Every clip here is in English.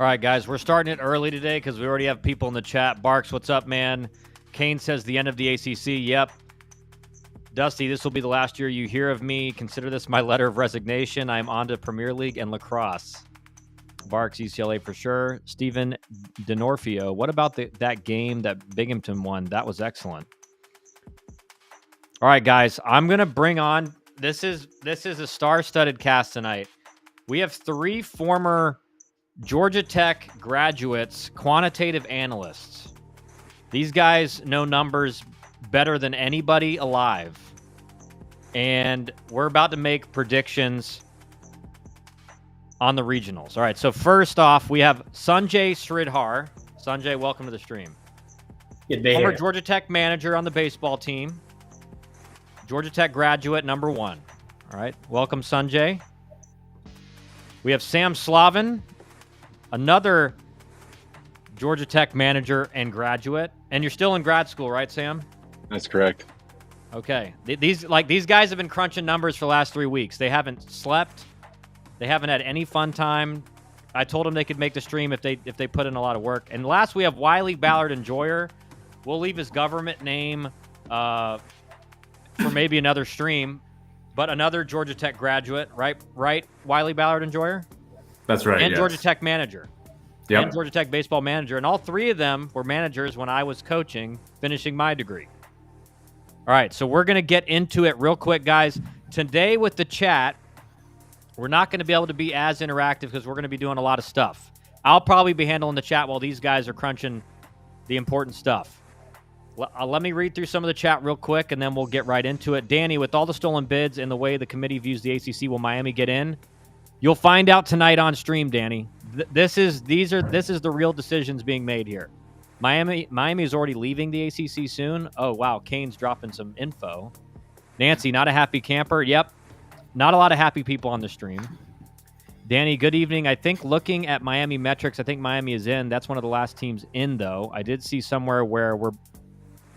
All right, guys, we're starting it early today because we already have people in the chat. Barks, what's up, man? Kane says the end of the ACC. Yep. Dusty, this will be the last year you hear of me. Consider this my letter of resignation. I'm on to Premier League and lacrosse. Barks, UCLA for sure. Steven DeNorfio, what about that game that Binghamton won? That was excellent. All right, guys, I'm going to bring on, this is a star-studded cast tonight. We have 3 former Georgia Tech graduates, quantitative analysts. These guys know numbers better than anybody alive. And we're about to make predictions on the regionals. All right, so first off, we have Sanjay Sridhar. Sanjay, welcome to the stream. Good to be Former here. Georgia Tech manager on the baseball team. Georgia Tech graduate number 1. All right, welcome, Sanjay. We have Sam Slavin, another Georgia Tech manager and graduate. And you're still in grad school, right, Sam? That's correct. Okay. These guys have been crunching numbers for the last 3 weeks. They haven't slept. They haven't had any fun time. I told them they could make the stream if they put in a lot of work. And last, we have Wiley Ballard Enjoyer. We'll leave his government name for maybe another stream. But another Georgia Tech graduate, right? Wiley Ballard Enjoyer? That's right, And yes. Georgia Tech manager. Yep. And Georgia Tech baseball manager. And all 3 of them were managers when I was coaching, finishing my degree. All right, so we're going to get into it real quick, guys. Today with the chat, we're not going to be able to be as interactive because we're going to be doing a lot of stuff. I'll probably be handling the chat while these guys are crunching the important stuff. Let me read through some of the chat real quick, and then we'll get right into it. Danny, with all the stolen bids and the way the committee views the ACC, will Miami get in? You'll find out tonight on stream, Danny. This is the real decisions being made here. Miami is already leaving the ACC soon. Oh, wow. Kane's dropping some info. Nancy, not a happy camper. Yep. Not a lot of happy people on the stream. Danny, good evening. I think looking at Miami metrics, I think Miami is in. That's one of the last teams in, though. I did see somewhere where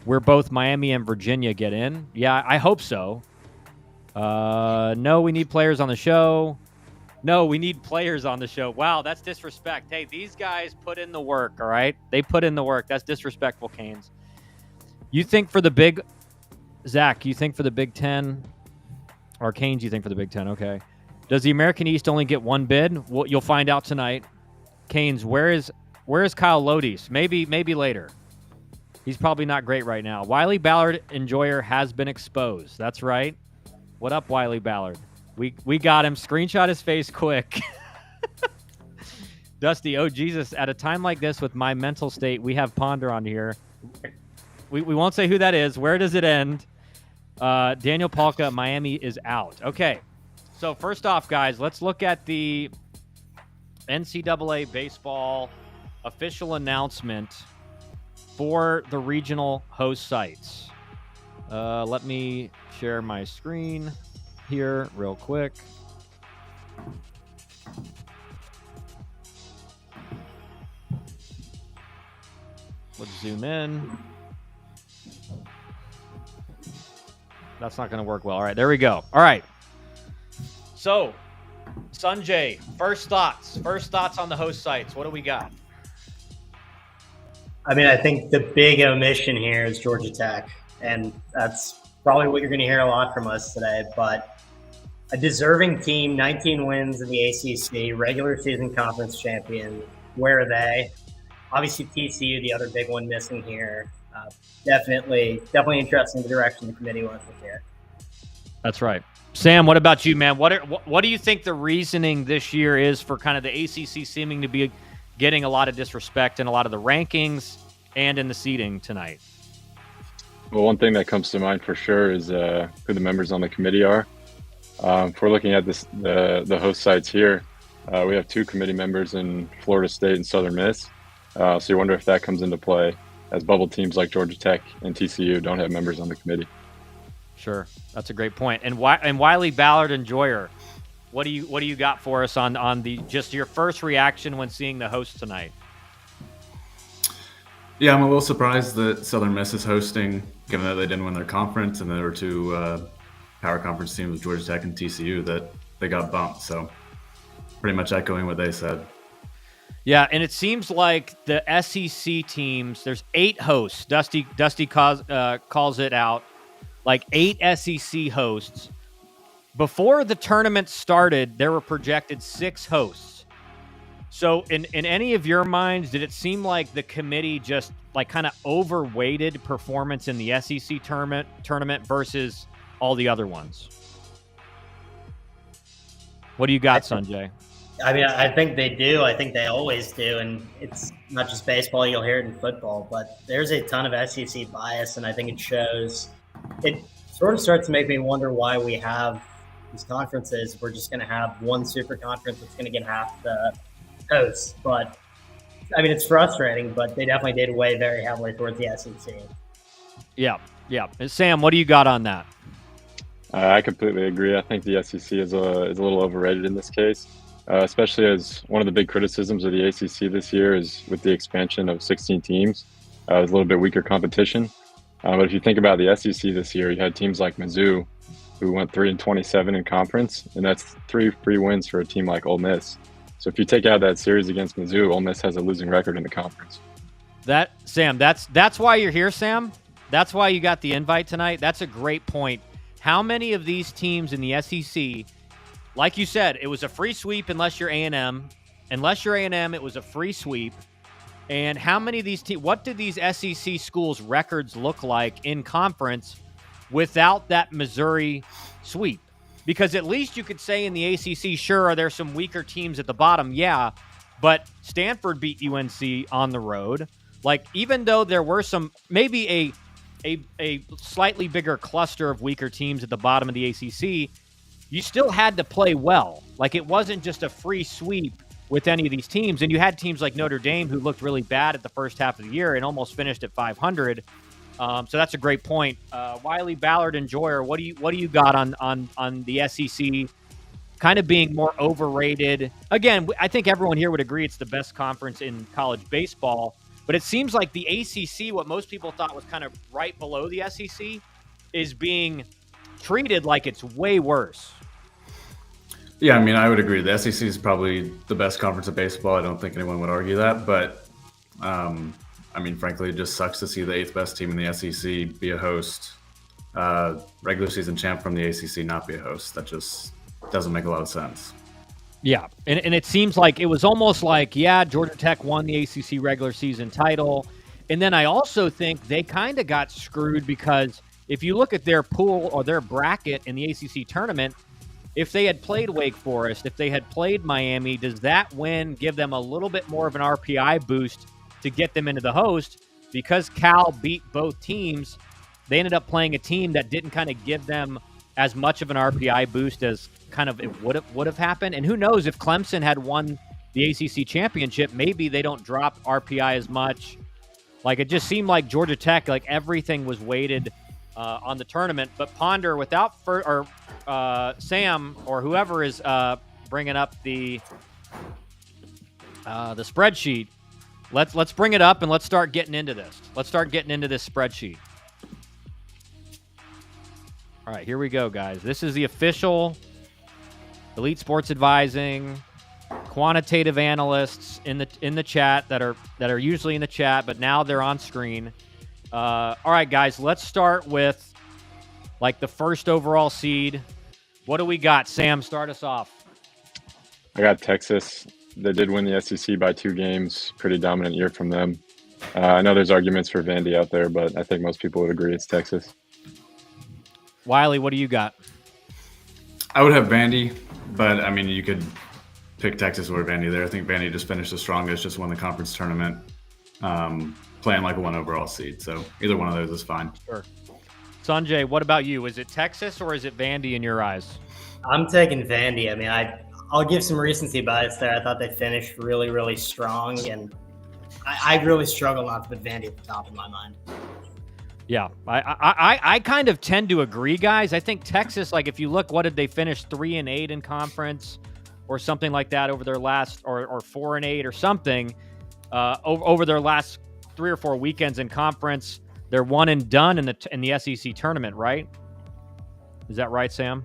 we're both Miami and Virginia get in. Yeah, I hope so. No, we need players on the show. No, we need players on the show. Wow, that's disrespect. Hey, these guys put in the work, all right? They put in the work. That's disrespectful, Canes. You think for the big... Zach, you think for the Big Ten... Or Canes, you think for the Big Ten, okay. Does the American East only get 1 bid? Well, you'll find out tonight. Canes, where is Kyle Lodies? Maybe later. He's probably not great right now. Wiley Ballard Enjoyer has been exposed. That's right. What up, Wiley Ballard? We got him. Screenshot his face quick. Dusty, oh Jesus, at a time like this with my mental state, we have Ponder on here. We won't say who that is. Where does it end? Daniel Palka, Miami is out. Okay, so first off, guys, let's look at the NCAA baseball official announcement for the regional host sites. Let me share my screen here real quick. Let's zoom in. That's not going to work well. All right, there we go. All right. So, Sanjay, first thoughts on the host sites. What do we got? I mean, I think the big omission here is Georgia Tech, and that's probably what you're going to hear a lot from us today. But a deserving team, 19 wins in the ACC, regular season conference champion. Where are they? Obviously, TCU, the other big one missing here. Definitely interesting the direction the committee went with here. That's right. Sam, what about you, man? What do you think the reasoning this year is for kind of the ACC seeming to be getting a lot of disrespect in a lot of the rankings and in the seeding tonight? Well, one thing that comes to mind for sure is who the members on the committee are. If we're looking at the host sites here, we have 2 committee members in Florida State and Southern Miss. So you wonder if that comes into play, as bubble teams like Georgia Tech and TCU don't have members on the committee. Sure, that's a great point. And Wiley Ballard Enjoyer, what do you got for us on the just your first reaction when seeing the host tonight? Yeah, I'm a little surprised that Southern Miss is hosting, given that they didn't win their conference and there were 2 power conference teams with Georgia Tech and TCU that they got bumped. So pretty much echoing what they said. Yeah, and it seems like the SEC teams, there's 8 hosts. Dusty calls it out, like 8 SEC hosts. Before the tournament started, there were projected 6 hosts. So in any of your minds, did it seem like the committee just like kind of overweighted performance in the SEC tournament versus all the other ones? What do you got, Sanjay? I mean, I think they do. I think they always do. And it's not just baseball. You'll hear it in football. But there's a ton of SEC bias, and I think it shows. It sort of starts to make me wonder why we have these conferences. We're just going to have one super conference that's going to get half the hosts. But, I mean, it's frustrating, but they definitely did weigh very heavily towards the SEC. Yeah. And Sam, what do you got on that? I completely agree. I think the SEC is a little overrated in this case. Especially as one of the big criticisms of the ACC this year is with the expansion of 16 teams. There's a little bit weaker competition. But if you think about the SEC this year, you had teams like Mizzou, who went 3-27 in conference, and that's 3 free wins for a team like Ole Miss. So if you take out that series against Mizzou, Ole Miss has a losing record in the conference. Sam, that's why you're here, Sam. That's why you got the invite tonight. That's a great point. How many of these teams in the SEC, like you said, it was a free sweep unless you're A&M. Unless you're A&M, it was a free sweep. And how many of these teams, what did these SEC schools' records look like in conference without that Missouri sweep? Because at least you could say in the ACC, sure, are there some weaker teams at the bottom? Yeah, but Stanford beat UNC on the road. Like, even though there were some, maybe a slightly bigger cluster of weaker teams at the bottom of the ACC, you still had to play well. Like, it wasn't just a free sweep with any of these teams. And you had teams like Notre Dame who looked really bad at the first half of the year and almost finished at 500. So that's a great point. Wiley, Ballard, and Joyer, what do you got on the SEC kind of being more overrated? Again, I think everyone here would agree it's the best conference in college baseball. But it seems like the ACC, what most people thought was kind of right below the SEC, is being treated like it's way worse. Yeah, I mean, I would agree. The SEC is probably the best conference of baseball. I don't think anyone would argue that. But, I mean, frankly, it just sucks to see the 8th best team in the SEC be a host. Regular season champ from the ACC not be a host. That just doesn't make a lot of sense. Yeah, and it seems like it was almost like, yeah, Georgia Tech won the ACC regular season title. And then I also think they kind of got screwed because if you look at their pool or their bracket in the ACC tournament, if they had played Wake Forest, if they had played Miami, does that win give them a little bit more of an RPI boost to get them into the host? Because Cal beat both teams, they ended up playing a team that didn't kind of give them as much of an RPI boost as kind of it would have happened. And who knows, if Clemson had won the ACC championship, maybe they don't drop RPI as much. Like, it just seemed like Georgia Tech, like everything was weighted on the tournament. But Ponder, without Sam or whoever is bringing up the spreadsheet, let's bring it up and let's start getting into this. Let's start getting into this spreadsheet. All right, here we go, guys. This is the official Elite Sports Advising quantitative analysts in the chat that are usually in the chat, but now they're on screen. All right, guys, let's start with like the first overall seed. What do we got? Sam, start us off. I got Texas. They did win the SEC by 2 games. Pretty dominant year from them. I know there's arguments for Vandy out there, but I think most people would agree it's Texas. Wiley, what do you got? I would have Vandy, but I mean, you could pick Texas or Vandy there. I think Vandy just finished the strongest, just won the conference tournament, playing like a 1 overall seed. So either one of those is fine. Sure. Sanjay, what about you? Is it Texas or is it Vandy in your eyes? I'm taking Vandy. I mean, I'll give some recency bias there. I thought they finished really, really strong, and I really struggle not to put Vandy at the top of my mind. Yeah, I kind of tend to agree, guys. I think Texas, like if you look, what did they finish 3-8 in conference or something like that over their last, or 4-8 or something over their last 3 or 4 weekends in conference. They're 1 and done in the SEC tournament, right? Is that right, Sam?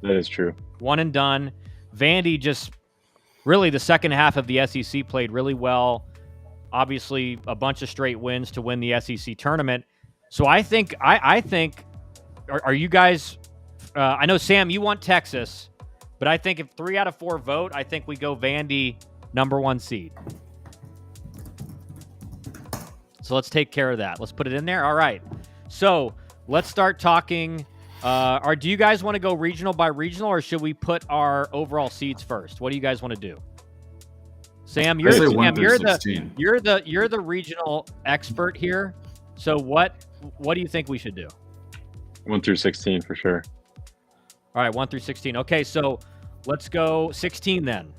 That is true. 1 and done. Vandy just really the second half of the SEC played really well. Obviously, a bunch of straight wins to win the SEC tournament. So I think, are you guys? I know Sam, you want Texas, but I think if 3 out of 4 vote, I think we go Vandy #1 seed. So let's take care of that. Let's put it in there. All right. So let's start talking. Do you guys want to go regional by regional, or should we put our overall seeds first? What do you guys want to do? Sam, you're the regional expert here. So what do you think we should do? 1 through 16 for sure. All right, 1 through 16. Okay, so let's go 16 then.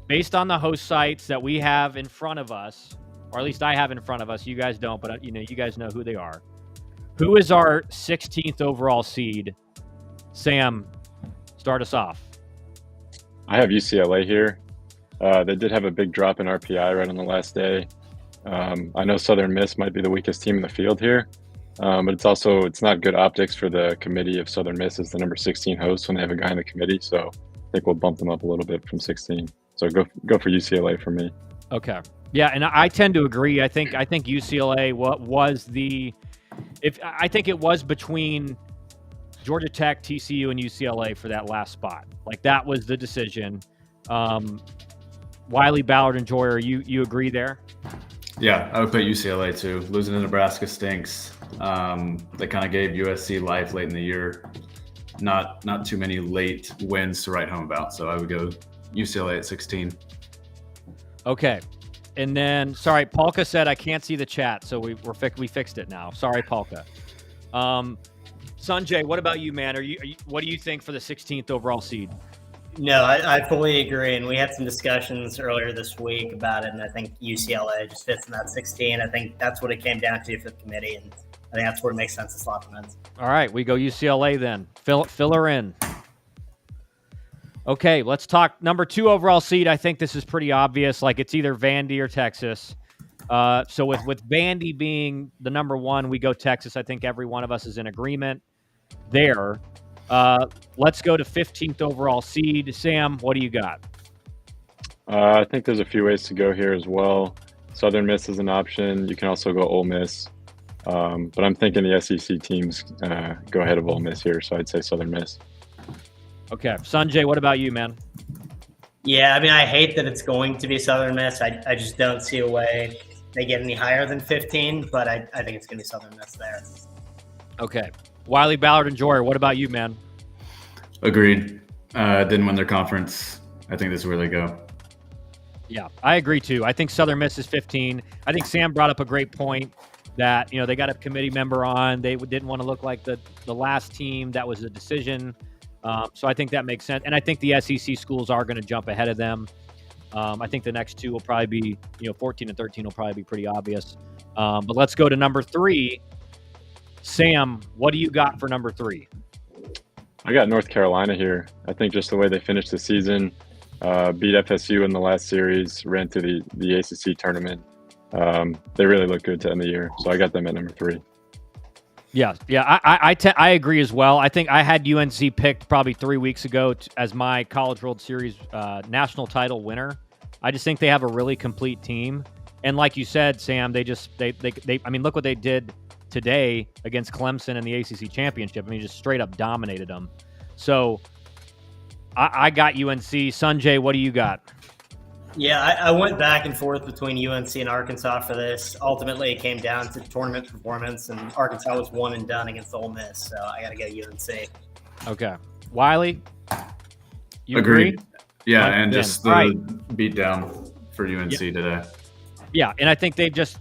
Based on the host sites that we have in front of us, or at least I have in front of us, you guys don't, but you guys know who they are. Who is our 16th overall seed? Sam, start us off. I have UCLA here. They did have a big drop in RPI right on the last day. I know Southern Miss might be the weakest team in the field here, but it's not good optics for the committee if Southern Miss is the number 16 host when they have a guy in the committee. So I think we'll bump them up a little bit from 16. So go for UCLA for me. Okay. Yeah, and I tend to agree. I think UCLA I think it was between Georgia Tech, TCU, and UCLA for that last spot. Like that was the decision. Wiley, Ballard, and Joyer, you agree there? Yeah, I would put UCLA too. Losing to Nebraska stinks. They kind of gave USC life late in the year. Not too many late wins to write home about. So I would go UCLA at 16. Okay. And then, sorry, Polka said I can't see the chat, so we fixed it now. Sorry, Polka. Sanjay, what about you, man? What do you think for the 16th overall seed? No, I fully agree, and we had some discussions earlier this week about it, and I think UCLA just fits in that 16. I think that's what it came down to for the committee, and I think that's where it makes sense to slot them in. All right, we go UCLA then. Fill her in. Okay, let's talk number 2 overall seed. I think this is pretty obvious. Like it's either Vandy or Texas. So with Vandy being the number 1, we go Texas. I think every one of us is in agreement there. Let's go to 15th overall seed. Sam, what do you got? I think there's a few ways to go here as well. Southern Miss is an option. You can also go Ole Miss. But I'm thinking the SEC teams go ahead of Ole Miss here, so I'd say Southern Miss. Okay. Sanjay, what about you, man? Yeah, I mean, I hate that it's going to be Southern Miss. I just don't see a way they get any higher than 15, but I think it's going to be Southern Miss there. Okay. Wiley, Ballard, and Joyer, what about you, man? Agreed. Didn't win their conference. I think this is where they go. Yeah, I agree too. I think Southern Miss is 15. I think Sam brought up a great point that, they got a committee member on. They didn't want to look like the last team. That was a decision. So I think that makes sense. And I think the SEC schools are going to jump ahead of them. I think the next 2 will probably be, 14 and 13 will probably be pretty obvious. But let's go to number 3. Sam, what do you got for number 3? I got North Carolina here. I think just the way they finished the season, beat FSU in the last series, ran to the ACC tournament. They really look good to end the year. So I got them at number 3. Yeah. I agree as well. I think I had UNC picked probably 3 weeks ago as my College World Series national title winner. I just think they have a really complete team. And like you said, Sam, they I mean, look what they did today against Clemson in the ACC championship. I mean, just straight up dominated them. So I got UNC. Sanjay, what do you got? Yeah, I went back and forth between UNC and Arkansas for this. Ultimately, it came down to tournament performance, and Arkansas was one and done against Ole Miss, so I got to go UNC. Okay. Wiley, you Agreed. agree? Yeah, and just the beat down for UNC today. Yeah, and I think they've just,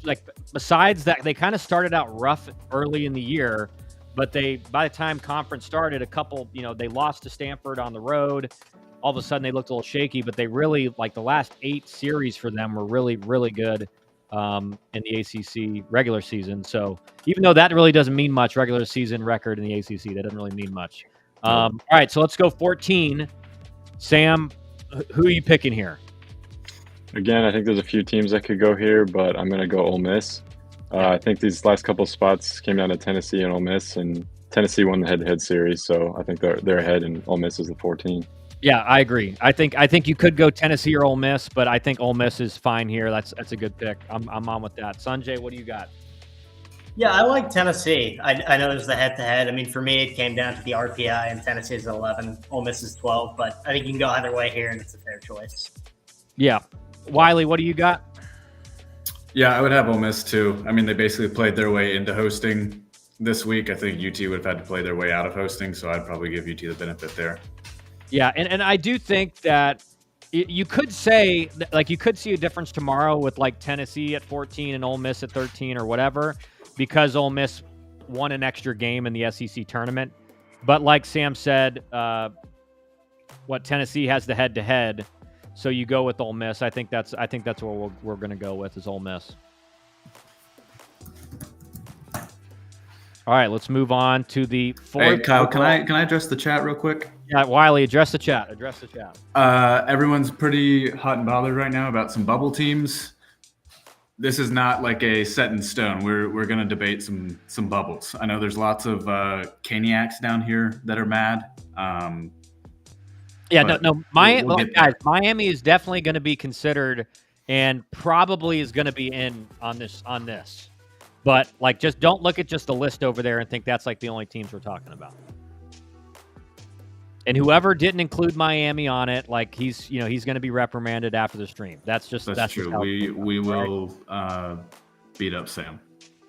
besides that, they kind of started out rough early in the year, but by the time conference started, a couple, they lost to Stanford on the road. All of a sudden, they looked a little shaky, but they really, the last 8 series for them were really, really good in the ACC regular season. So even though that really doesn't mean much, regular season record in the ACC, that doesn't really mean much. All right, so let's go 14. Sam, who are you picking here? Again, I think there's a few teams that could go here, but I'm going to go Ole Miss. I think these last couple spots came down to Tennessee and Ole Miss, and Tennessee won the head-to-head series, so I think they're ahead, and Ole Miss is the 14. Yeah, I agree. I think you could go Tennessee or Ole Miss, but I think Ole Miss is fine here. That's a good pick. I'm on with that. Sanjay, what do you got? Yeah, I like Tennessee. I know there's the head-to-head. I mean, for me, it came down to the RPI, and Tennessee is 11, Ole Miss is 12. But I think you can go either way here, and it's a fair choice. Yeah, Wiley, what do you got? Yeah, I would have Ole Miss too. I mean, they basically played their way into hosting this week. I think UT would have had to play their way out of hosting, so I'd probably give UT the benefit there. Yeah, and I do think that you could say, like, you could see a difference tomorrow with, like, Tennessee at 14 and Ole Miss at 13 or whatever, because Ole Miss won an extra game in the SEC tournament. But like Sam said, Tennessee has the head-to-head, so you go with Ole Miss. I think that's what we're going to go with is Ole Miss. All right, let's move on to the fourth. Hey, Kyle, can I address the chat real quick? Yeah, Wiley, address the chat. Everyone's pretty hot and bothered right now about some bubble teams. This is not like a set in stone. We're going to debate some bubbles. I know there's lots of Caniacs down here that are mad. Miami is definitely going to be considered and probably is going to be in on this. But, like, just don't look at just the list over there and think that's, like, the only teams we're talking about. And whoever didn't include Miami on it, like, he's going to be reprimanded after the stream. That's true. Just we will beat up Sam.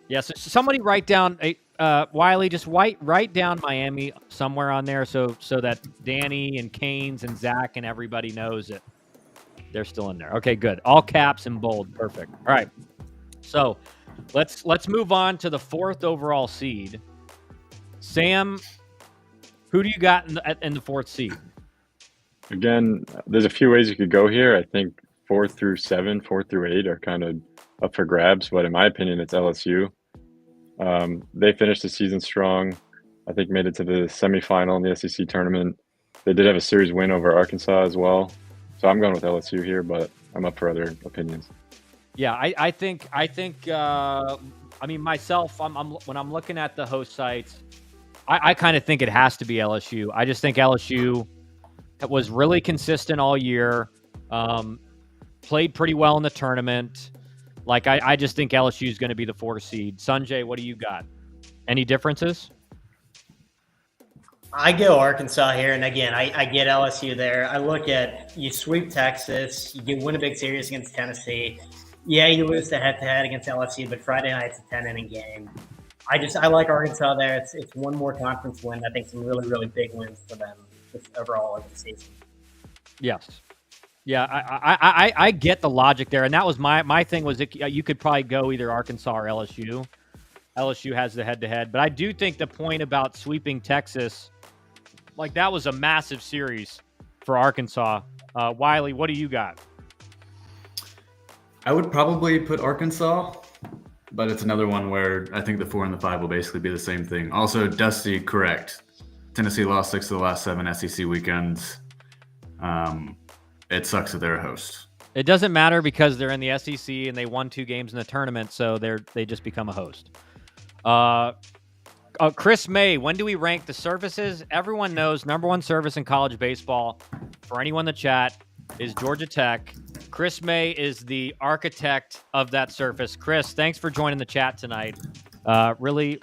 Yes. Yeah, so somebody write down Wiley. Just write down Miami somewhere on there, so that Danny and Canes and Zach and everybody knows that they're still in there. Okay, good. All caps and bold. Perfect. All right. So let's move on to the fourth overall seed. Sam, who do you got in the fourth seed? Again, there's a few ways you could go here. I think 4 through 7, 4 through 8 are kind of up for grabs, but in my opinion, it's LSU. They finished the season strong. I think made it to the semifinal in the SEC tournament. They did have a series win over Arkansas as well. So I'm going with LSU here, but I'm up for other opinions. Yeah, I think I mean, myself, when I'm looking at the host sites, I kind of think it has to be LSU. I just think LSU was really consistent all year, played pretty well in the tournament. Like, I just think LSU is going to be the 4 seed. Sanjay, what do you got? Any differences? I go Arkansas here, and again, I get LSU there. I look at, you sweep Texas, you win a big series against Tennessee. Yeah, you lose the head-to-head against LSU, but Friday night's a 10-inning game. I like Arkansas there. It's one more conference win. I think some really, really big wins for them just overall over the season. Yes. Yeah, I get the logic there, and that was my thing was you could probably go either Arkansas or LSU. LSU has the head-to-head, but I do think the point about sweeping Texas, like, that was a massive series for Arkansas. Wiley, what do you got? I would probably put Arkansas, but it's another one where I think the 4 and the 5 will basically be the same thing. Also, Dusty, correct. Tennessee lost 6 of the last 7 SEC weekends. It sucks that they're a host. It doesn't matter because they're in the SEC and they won 2 games in the tournament, so they just become a host. Chris May, when do we rank the services? Everyone knows number 1 service in college baseball for anyone in the chat is Georgia Tech. Chris May is the architect of that surface. Chris, thanks for joining the chat tonight. Really,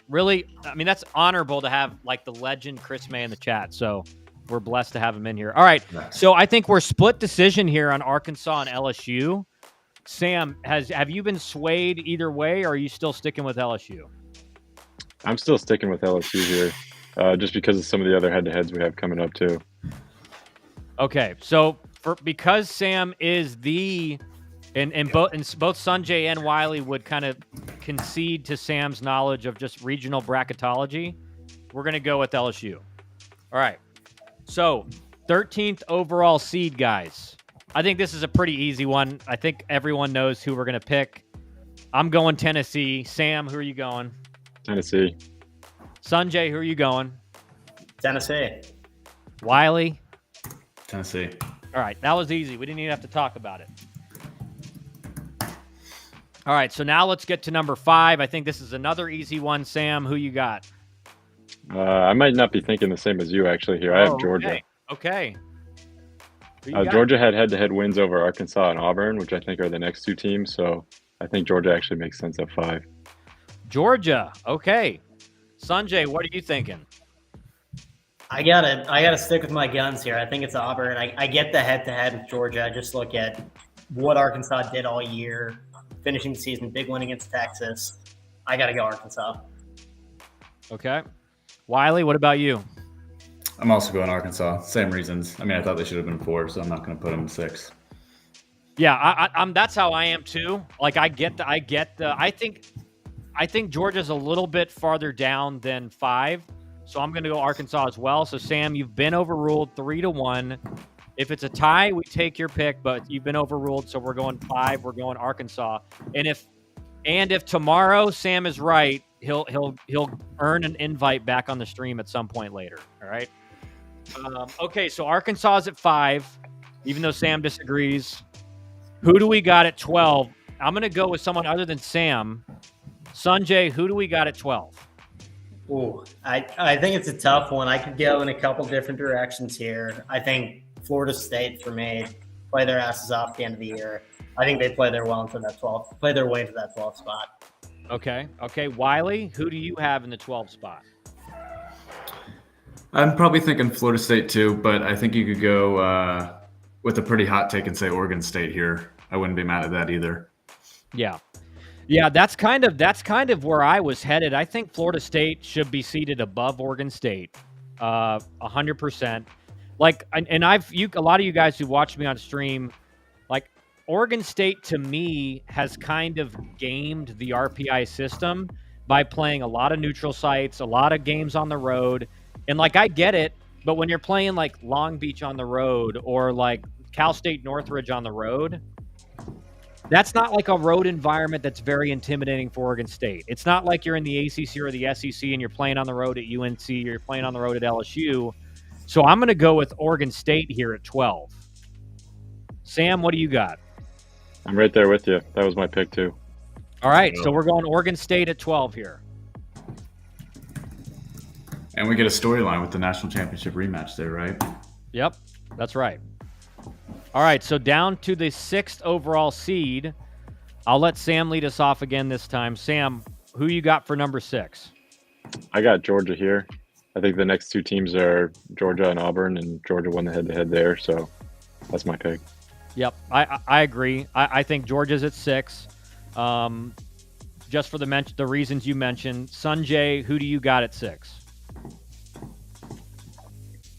I mean, that's honorable to have, like, the legend Chris May in the chat. So we're blessed to have him in here. All right. Nice. So I think we're split decision here on Arkansas and LSU. Sam, have you been swayed either way, or are you still sticking with LSU? I'm still sticking with LSU here, just because of some of the other head-to-heads we have coming up too. Okay, so because Sam is and both Sanjay and Wiley would kind of concede to Sam's knowledge of just regional bracketology, we're going to go with LSU. All right. So 13th overall seed, guys. I think this is a pretty easy one. I think everyone knows who we're going to pick. I'm going Tennessee. Sam, who are you going? Tennessee. Sanjay, who are you going? Tennessee. Wiley? Tennessee. All right, that was easy. We didn't even have to talk about it. All right, so now let's get to number 5. I think this is another easy one. Sam, who you got? I might not be thinking the same as you, actually, here. I have Georgia. Okay. Who you got? Georgia had head-to-head wins over Arkansas and Auburn, which I think are the next two teams. So I think Georgia actually makes sense at 5. Georgia. Okay. Sanjay, what are you thinking? I gotta stick with my guns here. I think it's Auburn. I get the head-to-head with Georgia. I just look at what Arkansas did all year, finishing the season, big win against Texas. I gotta go Arkansas. Okay. Wiley, what about you? I'm also going Arkansas. Same reasons. I mean, I thought they should have been 4, so I'm not going to put them 6. Yeah, I'm. That's how I am too. Like, I think Georgia's a little bit farther down than 5, so I'm going to go Arkansas as well. So Sam, you've been overruled 3-1. If it's a tie, we take your pick, but you've been overruled, so we're going 5. We're going Arkansas. And if tomorrow Sam is right, he'll earn an invite back on the stream at some point later. All right. Okay, so Arkansas is at 5, even though Sam disagrees. Who do we got at 12? I'm going to go with someone other than Sam. Sanjay, who do we got at 12? Ooh, I think it's a tough one. I could go in a couple different directions here. I think Florida State, for me, play their asses off at the end of the year. I think they play their way into that 12th spot. Okay. Wiley, who do you have in the 12th spot? I'm probably thinking Florida State too, but I think you could go with a pretty hot take and say Oregon State here. I wouldn't be mad at that either. Yeah, that's kind of where I was headed. I think Florida State should be seated above Oregon State, 100%. Like, and a lot of you guys who watched me on stream, like, Oregon State to me has kind of gamed the RPI system by playing a lot of neutral sites, a lot of games on the road. And, like, I get it, but when you're playing, like, Long Beach on the road or, like, Cal State Northridge on the road, that's not like a road environment that's very intimidating for Oregon State. It's not like you're in the ACC or the SEC and you're playing on the road at UNC or you're playing on the road at LSU. So I'm going to go with Oregon State here at 12. Sam, what do you got? I'm right there with you. That was my pick too. All right, so we're going Oregon State at 12 here. And we get a storyline with the national championship rematch there, right? Yep, that's right. All right, so down to the 6th overall seed. I'll let Sam lead us off again this time. Sam, who you got for number 6? I got Georgia here. I think the next two teams are Georgia and Auburn, and Georgia won the head-to-head there, so that's my pick. Yep, I agree. I think Georgia's at 6. Just for the reasons you mentioned. Sanjay, who do you got at 6?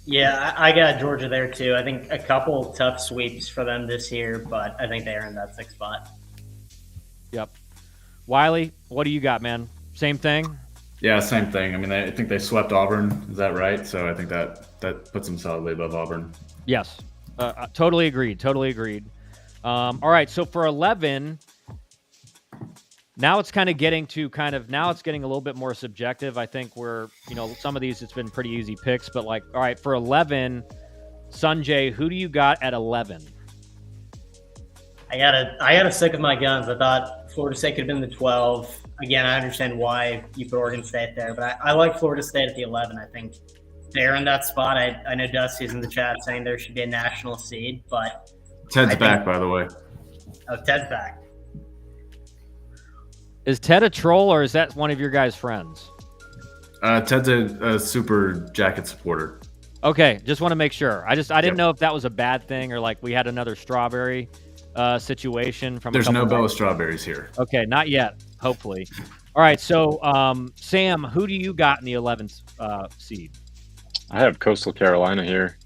Yeah, I got Georgia there too. I think a couple tough sweeps for them this year, but I think they are in that 6th spot. Yep. Wiley, what do you got, man? Same thing? Yeah, same thing. I mean, I think they swept Auburn. Is that right? So I think that puts them solidly above Auburn. Yes. Totally agreed. All right, so for 11, now it's getting a little bit more subjective. I think some of these, it's been pretty easy picks, but like, all right, for 11, Sanjay, who do you got at 11? I gotta stick with my guns. I thought Florida State could have been the 12. Again, I understand why you put Oregon State there, but I like Florida State at the 11. I think they're in that spot. I know Dusty's in the chat saying there should be a national seed, but Ted's back, by the way. Oh, Ted's back. Is Ted a troll, or is that one of your guys' friends? Ted's a super jacket supporter. Okay, just want to make sure. I didn't know if that was a bad thing or like we had another strawberry situation from. There's no Bella strawberries here. Okay, not yet. Hopefully. All right, so Sam, who do you got in the 11th seed? I have Coastal Carolina here.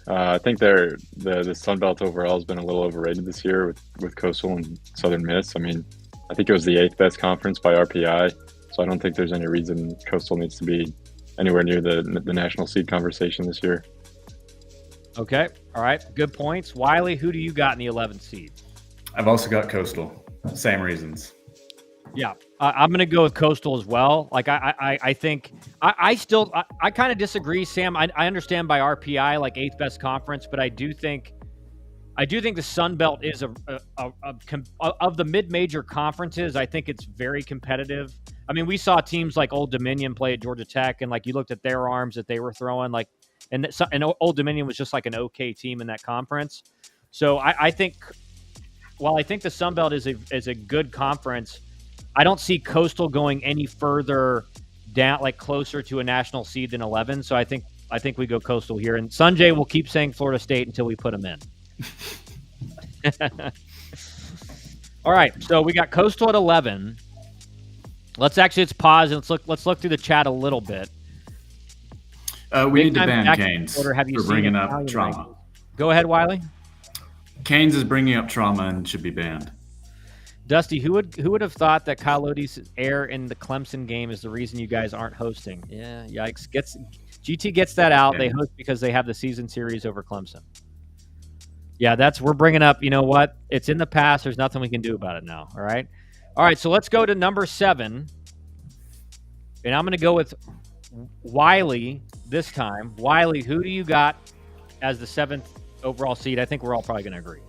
I think the Sun Belt overall has been a little overrated this year with Coastal and Southern Miss. I mean, I think it was the 8th best conference by RPI, so I don't think there's any reason Coastal needs to be anywhere near the national seed conversation this year. Okay, all right, good points. Wiley, who do you got in the 11th seed? I've also got Coastal. Same reasons. Yeah, I'm going to go with Coastal as well. Like, I think I kind of disagree, Sam. I understand by RPI, like 8th best conference, but I do think the Sun Belt is of the mid-major conferences. I think it's very competitive. I mean, we saw teams like Old Dominion play at Georgia Tech, and like you looked at their arms that they were throwing. Like, and Old Dominion was just like an okay team in that conference. So I think, while I think the Sun Belt is a good conference, I don't see Coastal going any further down, like closer to a national seed than 11. So I think we go Coastal here, and Sanjay will keep saying Florida State until we put them in. All right, so we got Coastal at 11. Let's pause and let's look through the chat a little bit. We need to ban Canes for bringing up trauma. Go ahead, Wiley. Canes is bringing up trauma and should be banned. Dusty, who would have thought that Kyle Lodi's error in the Clemson game is the reason you guys aren't hosting? Yeah, yikes. GT gets that out. Yeah. They host because they have the season series over Clemson. Yeah, we're bringing up, you know what? It's in the past. There's nothing we can do about it now, all right? All right, so let's go to number 7. And I'm going to go with Wiley this time. Wiley, who do you got as the 7th overall seed? I think we're all probably going to agree.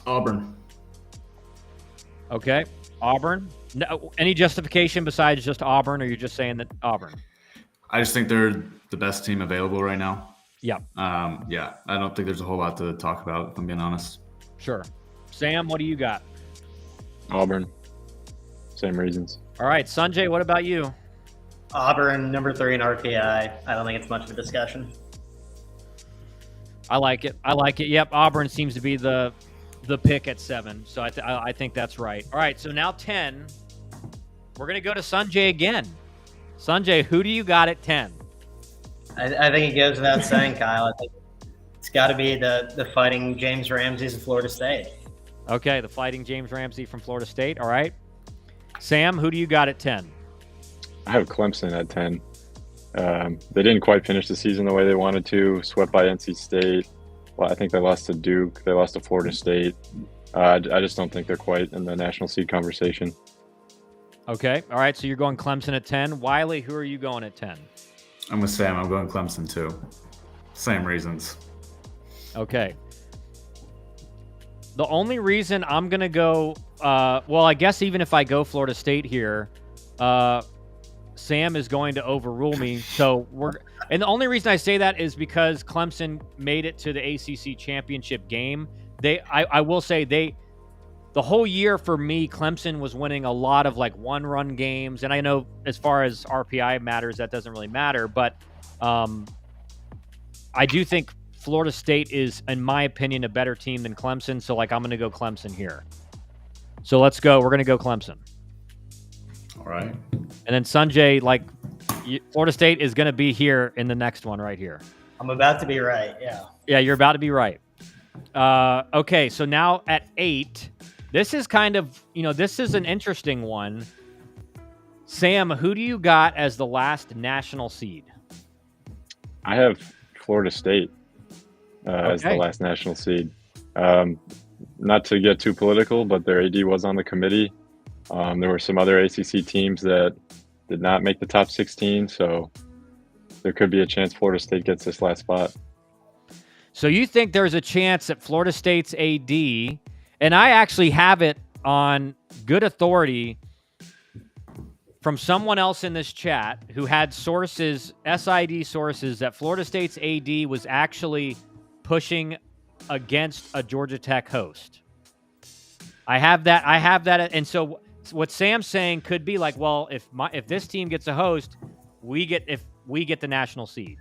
Auburn. Okay, Auburn. No, any justification besides just Auburn, or you're just saying that Auburn? I just think they're the best team available right now. Yeah. Yeah, I don't think there's a whole lot to talk about, if I'm being honest. Sure. Sam, what do you got? Auburn. Same reasons. All right, Sanjay, what about you? Auburn, number 3 in RPI. I don't think it's much of a discussion. I like it. Yep, Auburn seems to be the pick at 7, so I think that's right. All right, so now 10. We're going to go to Sanjay again. Sanjay, who do you got at 10? I think it goes without saying, Kyle. I think it's got to be the Fighting James Ramseys of Florida State. Okay, the Fighting James Ramsey from Florida State. All right. Sam, who do you got at 10? I have Clemson at 10. They didn't quite finish the season the way they wanted to. Swept by NC State. Well, I think they lost to Duke. They lost to Florida State. I just don't think they're quite in the national seed conversation. Okay. All right, so you're going Clemson at 10. Wiley, who are you going at 10? I'm with Sam. I'm going Clemson too. Same reasons. Okay. The only reason I'm going to go, well, I guess even if I go Florida State here, Sam is going to overrule me. And the only reason I say that is because Clemson made it to the ACC championship game. I will say the whole year for me, Clemson was winning a lot of like 1-run games. And I know as far as RPI matters, that doesn't really matter. But I do think Florida State is, in my opinion, a better team than Clemson. So I'm going to go Clemson here. So let's go. We're going to go Clemson. All right. And then Sanjay, Florida State is going to be here in the next one right here. I'm about to be right, yeah. Yeah, you're about to be right. Okay, so now at 8, this is kind of, this is an interesting one. Sam, who do you got as the last national seed? I have Florida State as the last national seed. Not to get too political, but their AD was on the committee. There were some other ACC teams that did not make the top 16, so there could be a chance Florida State gets this last spot. So you think there's a chance that Florida State's AD, and I actually have it on good authority from someone else in this chat who had sources, SID sources, that Florida State's AD was actually pushing against a Georgia Tech host. I have that, and so what Sam's saying could be well, if this team gets a host, we get the national seed.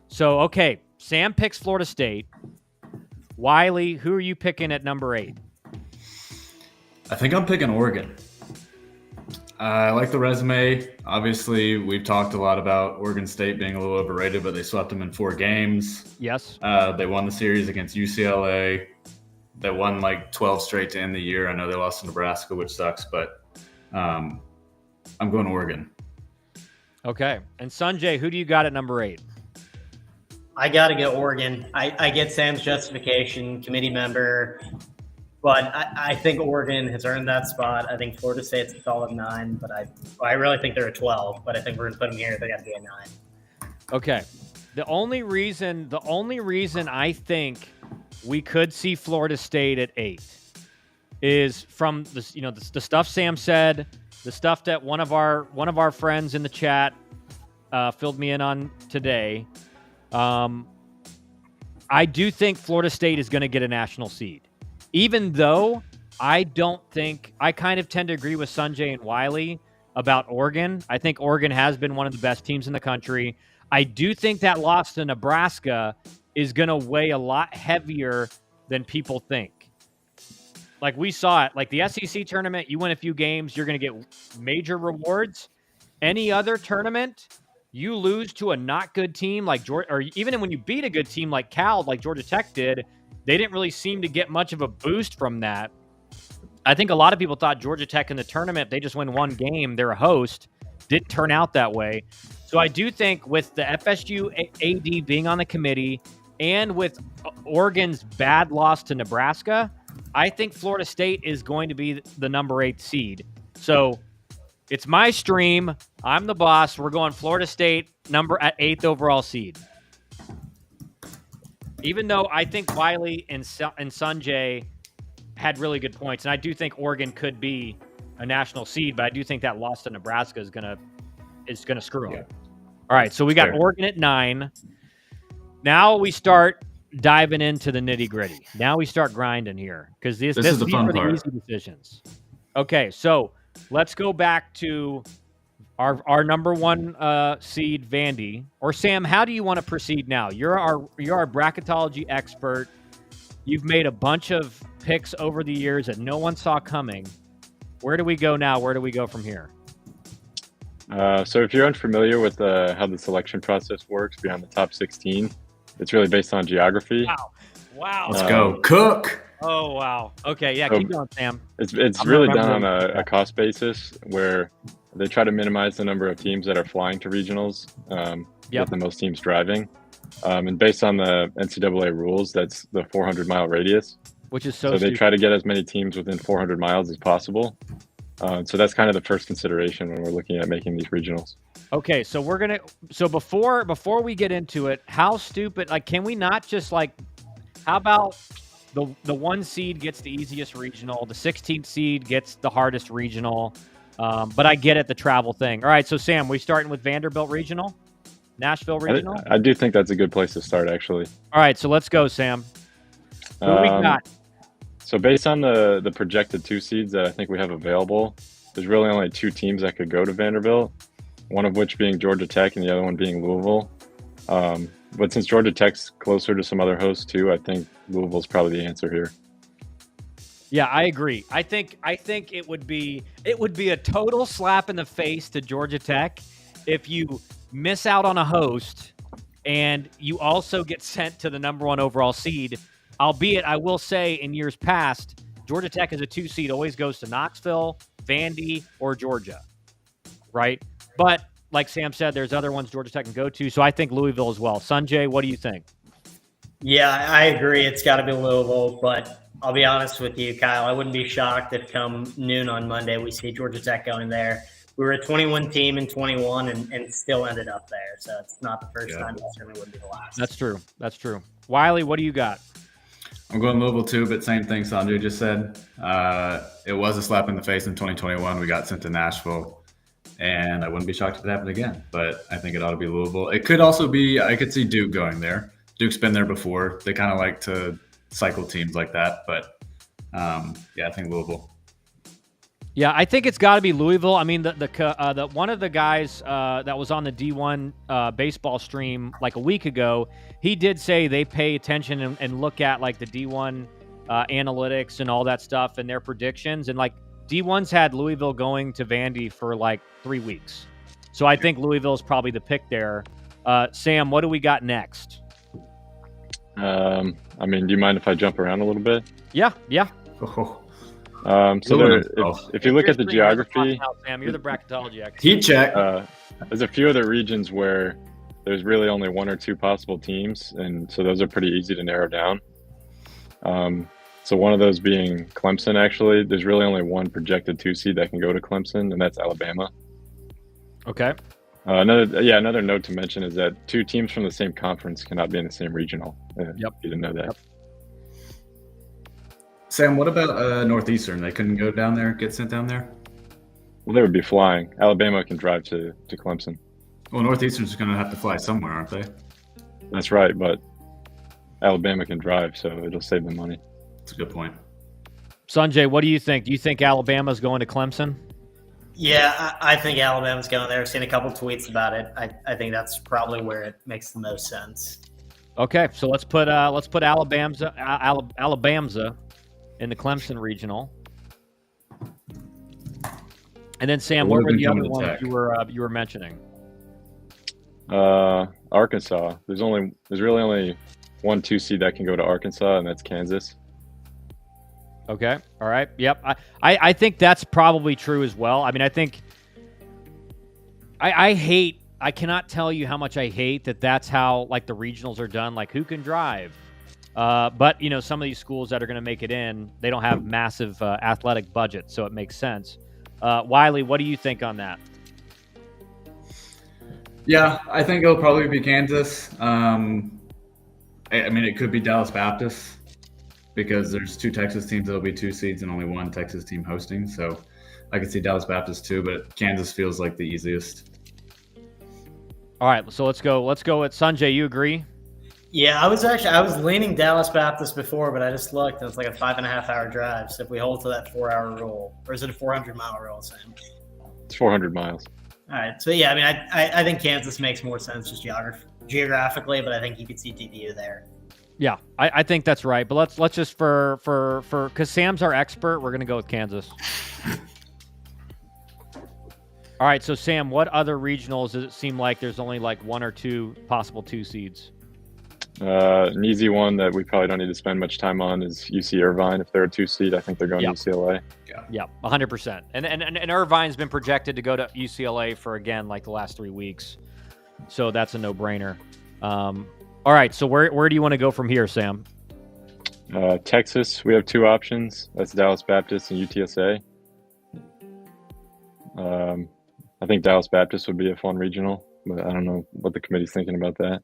So okay, Sam picks Florida State. Wiley, who are you picking at number 8? I think I'm picking Oregon. I like the resume. Obviously, we've talked a lot about Oregon State being a little overrated, but they swept them in 4 games. Yes. They won the series against UCLA. They won 12 straight to end the year. I know they lost to Nebraska, which sucks, but I'm going Oregon. Okay. And Sanjay, who do you got at number 8? I got to go Oregon. I get Sam's justification, committee member, but I think Oregon has earned that spot. I think Florida State's a solid 9, but I really think they're a 12, but I think we're going to put them here. They got to be a 9. Okay. The only reason I think we could see Florida State at 8 is from the stuff Sam said, the stuff that one of our friends in the chat filled me in on today. I do think Florida State is going to get a national seed, even though I don't think – I kind of tend to agree with Sanjay and Wiley about Oregon. I think Oregon has been one of the best teams in the country. I do think that loss to Nebraska is going to weigh a lot heavier than people think. Like we saw it, like the SEC tournament, you win a few games, you're going to get major rewards. Any other tournament, you lose to a not good team like Georgia, or even when you beat a good team like Cal, like Georgia Tech did, they didn't really seem to get much of a boost from that. I think a lot of people thought Georgia Tech in the tournament, they just win one game, they're a host. Didn't turn out that way. So I do think with the FSU AD being on the committee and with Oregon's bad loss to Nebraska, I think Florida State is going to be the number 8 seed. So it's my stream. I'm the boss. We're going Florida State at 8th overall seed. Even though I think Wiley and Sanjay had really good points, and I do think Oregon could be a national seed, but I do think that loss to Nebraska is gonna screw them. Yeah. All right, so we got Oregon at 9. Now we start diving into the nitty gritty. Now we start grinding here because these are the easy decisions. Okay, so let's go back to our number 1 seed, Vandy. Or Sam, how do you want to proceed now? You're our bracketology expert. You've made a bunch of picks over the years that no one saw coming. Where do we go now? Where do we go from here? So if you're unfamiliar with how the selection process works beyond the top 16, it's really based on geography. Wow. Let's go. Cook. Oh, wow. Okay, yeah, keep going, Sam. It's really done on a cost basis where they try to minimize the number of teams that are flying to regionals with the most teams driving. And based on the NCAA rules, that's the 400-mile radius. Which is so they try to get as many teams within 400 miles as possible. So that's kind of the first consideration when we're looking at making these regionals. Okay, so before we get into it, how stupid, like, can we not just, like, how about the 1 seed gets the easiest regional, the 16th seed gets the hardest regional, but I get it, the travel thing. All right, so Sam, we starting with Vanderbilt regional, Nashville regional? I do think that's a good place to start, actually. All right, so let's go, Sam. What do we got? So based on the projected 2 seeds that I think we have available, there's really only 2 teams that could go to Vanderbilt, one of which being Georgia Tech and the other one being Louisville. But since Georgia Tech's closer to some other hosts too, I think Louisville's probably the answer here. Yeah, I agree. I think it would be a total slap in the face to Georgia Tech if you miss out on a host and you also get sent to the number 1 overall seed. Albeit, I will say, in years past, Georgia Tech as a 2 seed always goes to Knoxville, Vandy, or Georgia, right? But like Sam said, there's other ones Georgia Tech can go to, so I think Louisville as well. Sanjay, what do you think? Yeah, I agree. It's got to be Louisville, but I'll be honest with you, Kyle. I wouldn't be shocked if come noon on Monday we see Georgia Tech going there. We were a 21 team in 21 and still ended up there, so it's not the first time. It certainly wouldn't be the last. That's true. Wiley, what do you got? I'm going Louisville too, but same thing Sanjay just said. It was a slap in the face in 2021. We got sent to Nashville, and I wouldn't be shocked if it happened again. But I think it ought to be Louisville. It could also be, I could see Duke going there. Duke's been there before. They kind of like to cycle teams like that. But, I think Louisville. Yeah, I think it's got to be Louisville. I mean, the one of the guys that was on the D1 baseball stream like a week ago, he did say they pay attention and look at like the D1 analytics and all that stuff and their predictions. And like D1's had Louisville going to Vandy for like 3 weeks. So I think Louisville is probably the pick there. Sam, what do we got next? I mean, do you mind if I jump around a little bit? Yeah. If you look at the geography, Sam, you're the bracketology expert. Heat check. There's a few other regions where there's really only 1 or 2 possible teams, and so those are pretty easy to narrow down. So one of those being Clemson. Actually, there's really only 1 projected 2 seed that can go to Clemson, and that's Alabama. Okay. Another note to mention is that 2 teams from the same conference cannot be in the same regional. Yep. You didn't know that. Yep. Sam, what about Northeastern? They couldn't go down there, get sent down there? Well, they would be flying. Alabama can drive to Clemson. Well, Northeastern's going to have to fly somewhere, aren't they? That's right, but Alabama can drive, so it'll save them money. That's a good point. Sanjay, what do you think? Do you think Alabama's going to Clemson? Yeah, I think Alabama's going there. I've seen a couple tweets about it. I think that's probably where it makes the most sense. Okay, so let's put Alabama in the Clemson regional. And then Sam, what were the other ones you were mentioning? Arkansas. There's really only 1 2 seed that can go to Arkansas, and that's Kansas. Okay. All right. Yep. I think that's probably true as well. I mean, I think I cannot tell you how much I hate that that's how like the regionals are done, like who can drive. But you know, some of these schools that are going to make it in, they don't have massive athletic budgets, so it makes sense. Wiley, what do you think on that? Yeah, I think it'll probably be Kansas. I mean, it could be Dallas Baptist because there's 2 Texas teams that'll be 2 seeds and only 1 Texas team hosting. So I could see Dallas Baptist too, but Kansas feels like the easiest. All right, so let's go with Sanjay. You agree? Yeah, I was leaning Dallas Baptist before, but I just looked and it's like a 5.5 hour drive. So if we hold to that 4 hour rule, or is it a 400-mile rule, Sam? It's 400 miles. All right. So yeah, I mean, I think Kansas makes more sense just geographically, but I think you could see TVU there. Yeah, I think that's right. But let's just for because Sam's our expert, we're gonna go with Kansas. All right. So Sam, what other regionals does it seem like there's only like 1 or 2 possible 2 seeds? An easy one that we probably don't need to spend much time on is UC Irvine. If they're a 2 seed, I think they're going to UCLA. Yeah, 100%. And Irvine's been projected to go to UCLA for, again, like the last 3 weeks. So that's a no-brainer. All right, so where do you want to go from here, Sam? Texas, we have 2 options. That's Dallas Baptist and UTSA. I think Dallas Baptist would be a fun regional, but I don't know what the committee's thinking about that.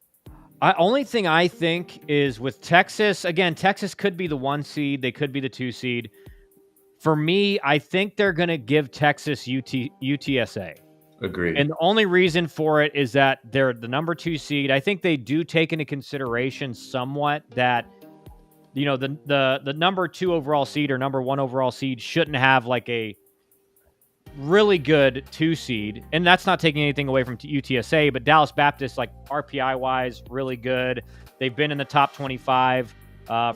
Only thing I think is with Texas, again, Texas could be the 1 seed. They could be the 2 seed. For me, I think they're going to give Texas UTSA. Agreed. And the only reason for it is that they're the number 2 seed. I think they do take into consideration somewhat that, you know, the number 2 overall seed or number 1 overall seed shouldn't have like a really good 2 seed. And that's not taking anything away from UTSA, but Dallas Baptist, like RPI wise, really good. They've been in the top 25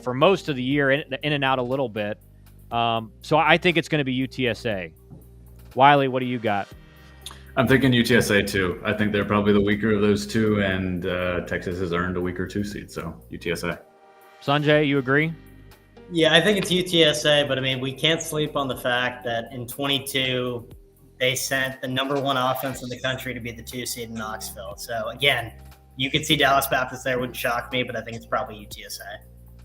for most of the year, in and out a little bit. So I think it's going to be UTSA. Wiley, what do you got? I'm thinking UTSA too. I think they're probably the weaker of those 2, and Texas has earned a weaker 2 seed, so UTSA. Sanjay, you agree? Yeah, I think it's UTSA, but I mean, we can't sleep on the fact that in 22, they sent the number 1 offense in the country to be the 2 seed in Knoxville. So again, you could see Dallas Baptist there, wouldn't shock me, but I think it's probably UTSA.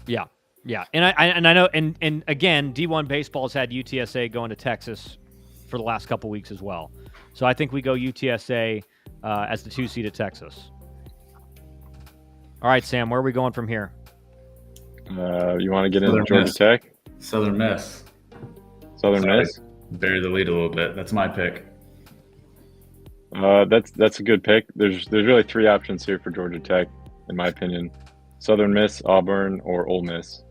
Yeah. Yeah. And I know, and again, D1 baseball has had UTSA going to Texas for the last couple weeks as well. So I think we go UTSA as the 2 seed at Texas. All right, Sam, where are we going from here? You want to get into Georgia Tech? Southern Miss. Southern Miss? Bury the lead a little bit. That's my pick. That's a good pick. There's really 3 options here for Georgia Tech, in my opinion. Southern Miss, Auburn, or Ole Miss.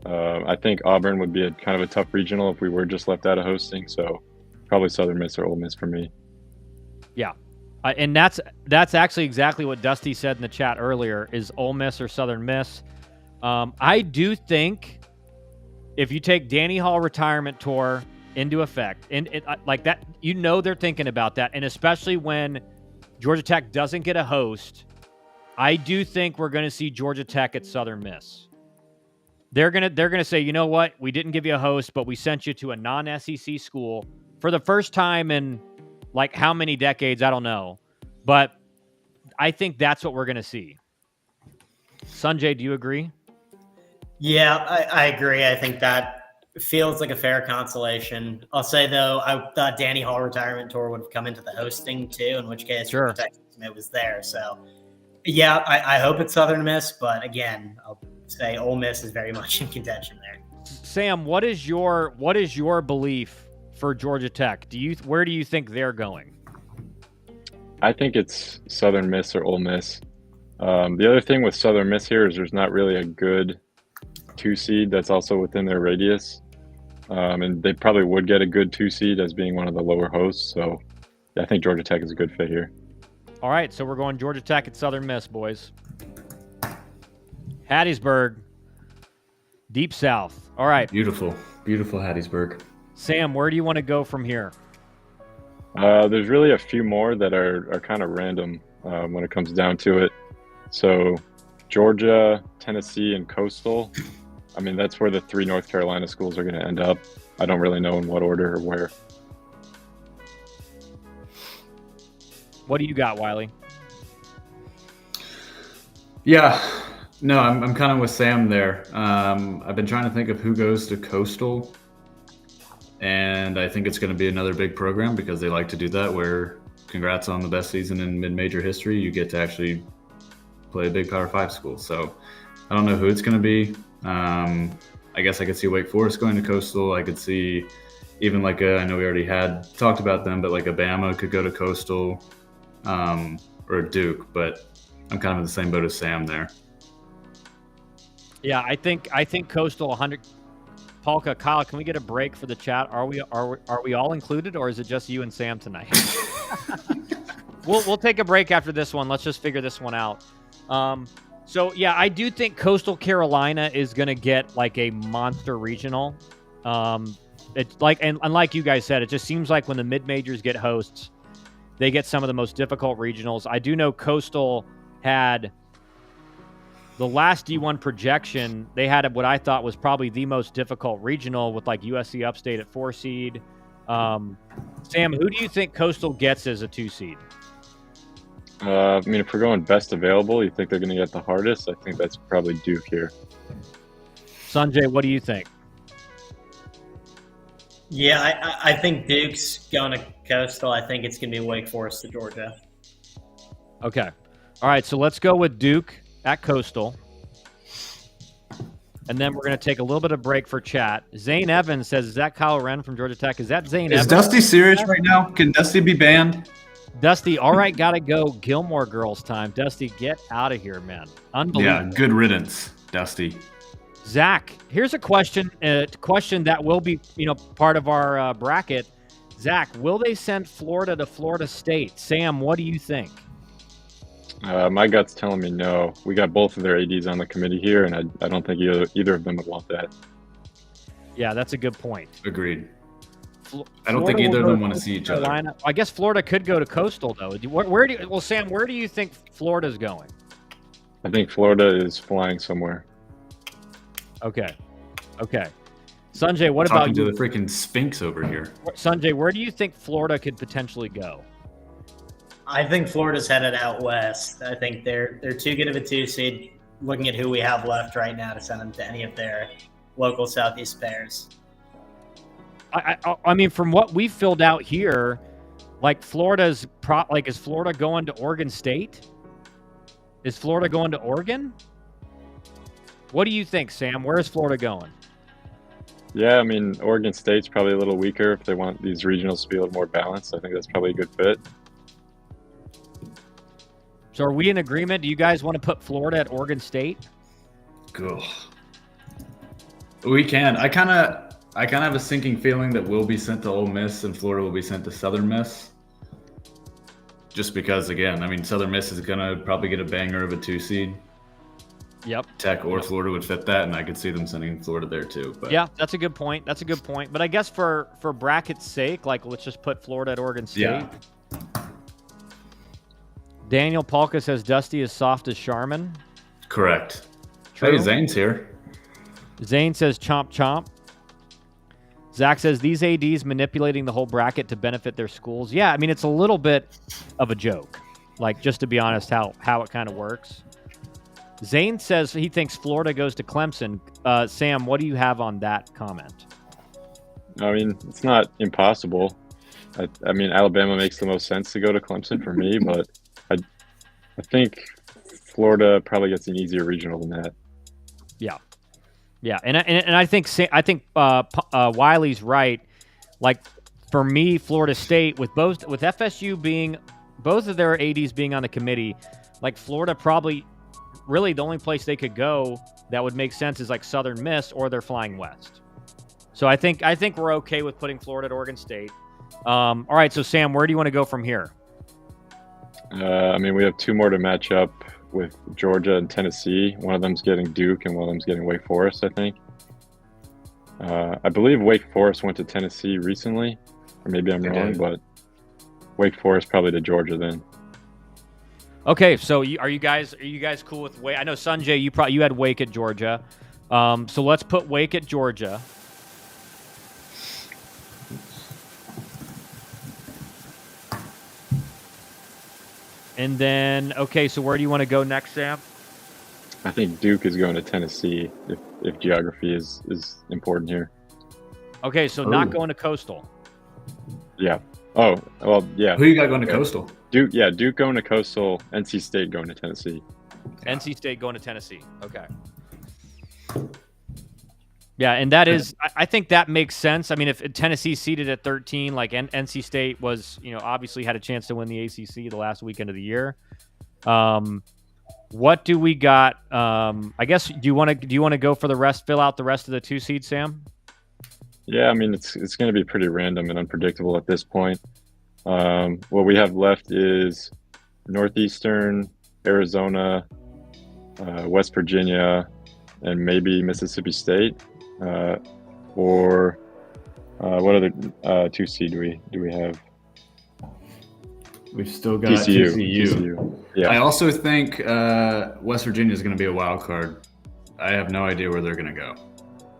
I think Auburn would be a kind of a tough regional if we were just left out of hosting. So probably Southern Miss or Ole Miss for me. Yeah. And that's actually exactly what Dusty said in the chat earlier, is Ole Miss or Southern Miss. I do think if you take Danny Hall retirement tour into effect, and like that, you know they're thinking about that, and especially when Georgia Tech doesn't get a host, I do think we're going to see Georgia Tech at Southern Miss. They're gonna say, you know what, we didn't give you a host, but we sent you to a non-SEC school for the first time in like how many decades, I don't know, but I think that's what we're going to see. Sanjay, do you agree? Yeah, I agree. I think that feels like a fair consolation. I'll say, though, I thought Danny Hall retirement tour would have come into the hosting, too, in which case sure, it was there. So, yeah, I hope it's Southern Miss, but again, I'll say Ole Miss is very much in contention there. Sam, what is your belief for Georgia Tech? Where do you think they're going? I think it's Southern Miss or Ole Miss. The other thing with Southern Miss here is there's not really a good 2 seed that's also within their radius. And they probably would get a good 2 seed as being one of the lower hosts. So yeah, I think Georgia Tech is a good fit here. All right, so we're going Georgia Tech at Southern Miss, boys. Hattiesburg, Deep South. All right. Beautiful, beautiful Hattiesburg. Sam, where do you want to go from here? There's really a few more that are kind of random when it comes down to it. So Georgia, Tennessee, and Coastal. I mean, that's where the 3 North Carolina schools are going to end up. I don't really know in what order or where. What do you got, Wiley? Yeah, no, I'm kind of with Sam there. I've been trying to think of who goes to Coastal, and I think it's going to be another big program because they like to do that, where congrats on the best season in mid-major history. You get to actually play a big Power 5 school. So I don't know who it's going to be. I guess I could see Wake Forest going to Coastal. I could see even like I know we already had talked about them, but like a Bama could go to Coastal, or a Duke. But I'm kind of in the same boat as Sam there. Yeah, I think Coastal 100. Polka, Kyle, can we get a break for the chat? Are we all included, or is it just you and Sam tonight? We'll take a break after this one. Let's just figure this one out. So yeah, I do think Coastal Carolina is going to get like a monster regional. It's like, and like you guys said, it just seems like when the mid majors get hosts, they get some of the most difficult regionals. I do know Coastal had the last D1 projection. They had what I thought was probably the most difficult regional with like USC Upstate at 4 seed. Sam, who do you think Coastal gets as a 2 seed? I mean, if we're going best available, you think they're going to get the hardest? I think that's probably Duke here. Sanjay, what do you think? Yeah, I think Duke's going to Coastal. I think it's going to be Wake Forest to Georgia. Okay. All right, so let's go with Duke at Coastal. And then we're going to take a little bit of break for chat. Zane Evans says, is that Kyle Wren from Georgia Tech? Is that Zane Evans? Is Dusty serious right now? Can Dusty be banned? Dusty, all right, got to go. Gilmore Girls time. Dusty, get out of here, man. Unbelievable. Yeah, good riddance, Dusty. Zach, here's a question that will be, part of our bracket. Zach, will they send Florida to Florida State? Sam, what do you think? My gut's telling me no. We got both of their ADs on the committee here, and I don't think either of them would want that. Yeah, that's a good point. Agreed. I don't think either of them want to see each other. I guess Florida could go to Coastal, though. Sam, where do you think Florida's going? I think Florida is flying somewhere. Okay. Sanjay, what Talking about you? to the freaking Sphinx over here. Sanjay, where do you think Florida could potentially go? I think Florida's headed out west. I think they're too good of a 2 seed. Looking at who we have left right now to send them to any of their local Southeast pairs. I mean, from what we've filled out here, like is Florida going to Oregon State? Is Florida going to Oregon? What do you think, Sam? Where is Florida going? Yeah, I mean, Oregon State's probably a little weaker if they want these regionals to be a little more balanced. I think that's probably a good fit. So are we in agreement? Do you guys want to put Florida at Oregon State? Cool. We can. I kind of have a sinking feeling that we'll be sent to Ole Miss and Florida will be sent to Southern Miss. Just because, again, I mean, Southern Miss is going to probably get a banger of a 2 seed. Yep. Tech or Florida would fit that, and I could see them sending Florida there too. But yeah, that's a good point. But I guess for bracket's sake, like, let's just put Florida at Oregon State. Yeah. Daniel Polka says Dusty is soft as Charmin. Correct. True. Hey, Zane's here. Zane says chomp chomp. Zach says these ADs manipulating the whole bracket to benefit their schools. Yeah, I mean, it's a little bit of a joke. Like, just to be honest, how it kind of works. Zane says he thinks Florida goes to Clemson. Sam, what do you have on that comment? I mean, it's not impossible. I mean, Alabama makes the most sense to go to Clemson for me, but I think Florida probably gets an easier regional than that. Yeah, and I think Wiley's right. Like, for me, Florida State with FSU being both of their ADs being on the committee, like Florida probably really the only place they could go that would make sense is like Southern Miss, or they're flying west. So I think we're okay with putting Florida at Oregon State. All right, so Sam, where do you want to go from here? I mean, we have 2 more to match up with Georgia and Tennessee. One of them's getting Duke, and one of them's getting Wake Forest, I think. I believe Wake Forest went to Tennessee recently, or maybe I'm wrong, but Wake Forest probably to Georgia then. Okay, so are you guys cool with Wake? I know Sanjay, you had Wake at Georgia, so let's put Wake at Georgia. And then, okay, so where do you want to go next, Sam? I think Duke is going to Tennessee if geography is important here. Okay, so not going to Coastal. Yeah. Oh, well, yeah. Who you got going to Coastal? Duke going to Coastal, NC State going to Tennessee. NC State going to Tennessee. Okay. Yeah, and that is, I think that makes sense. I mean, if Tennessee's seated at 13, like NC State was, obviously had a chance to win the ACC the last weekend of the year. What do we got? I guess do you want to go for the rest? Fill out the rest of the 2 seeds, Sam. Yeah, I mean it's going to be pretty random and unpredictable at this point. What we have left is Northeastern, Arizona, West Virginia, and maybe Mississippi State. Or what other 2 seed do we have? We've still got TCU. Yeah. I also think West Virginia is going to be a wild card. I have no idea where they're going to go,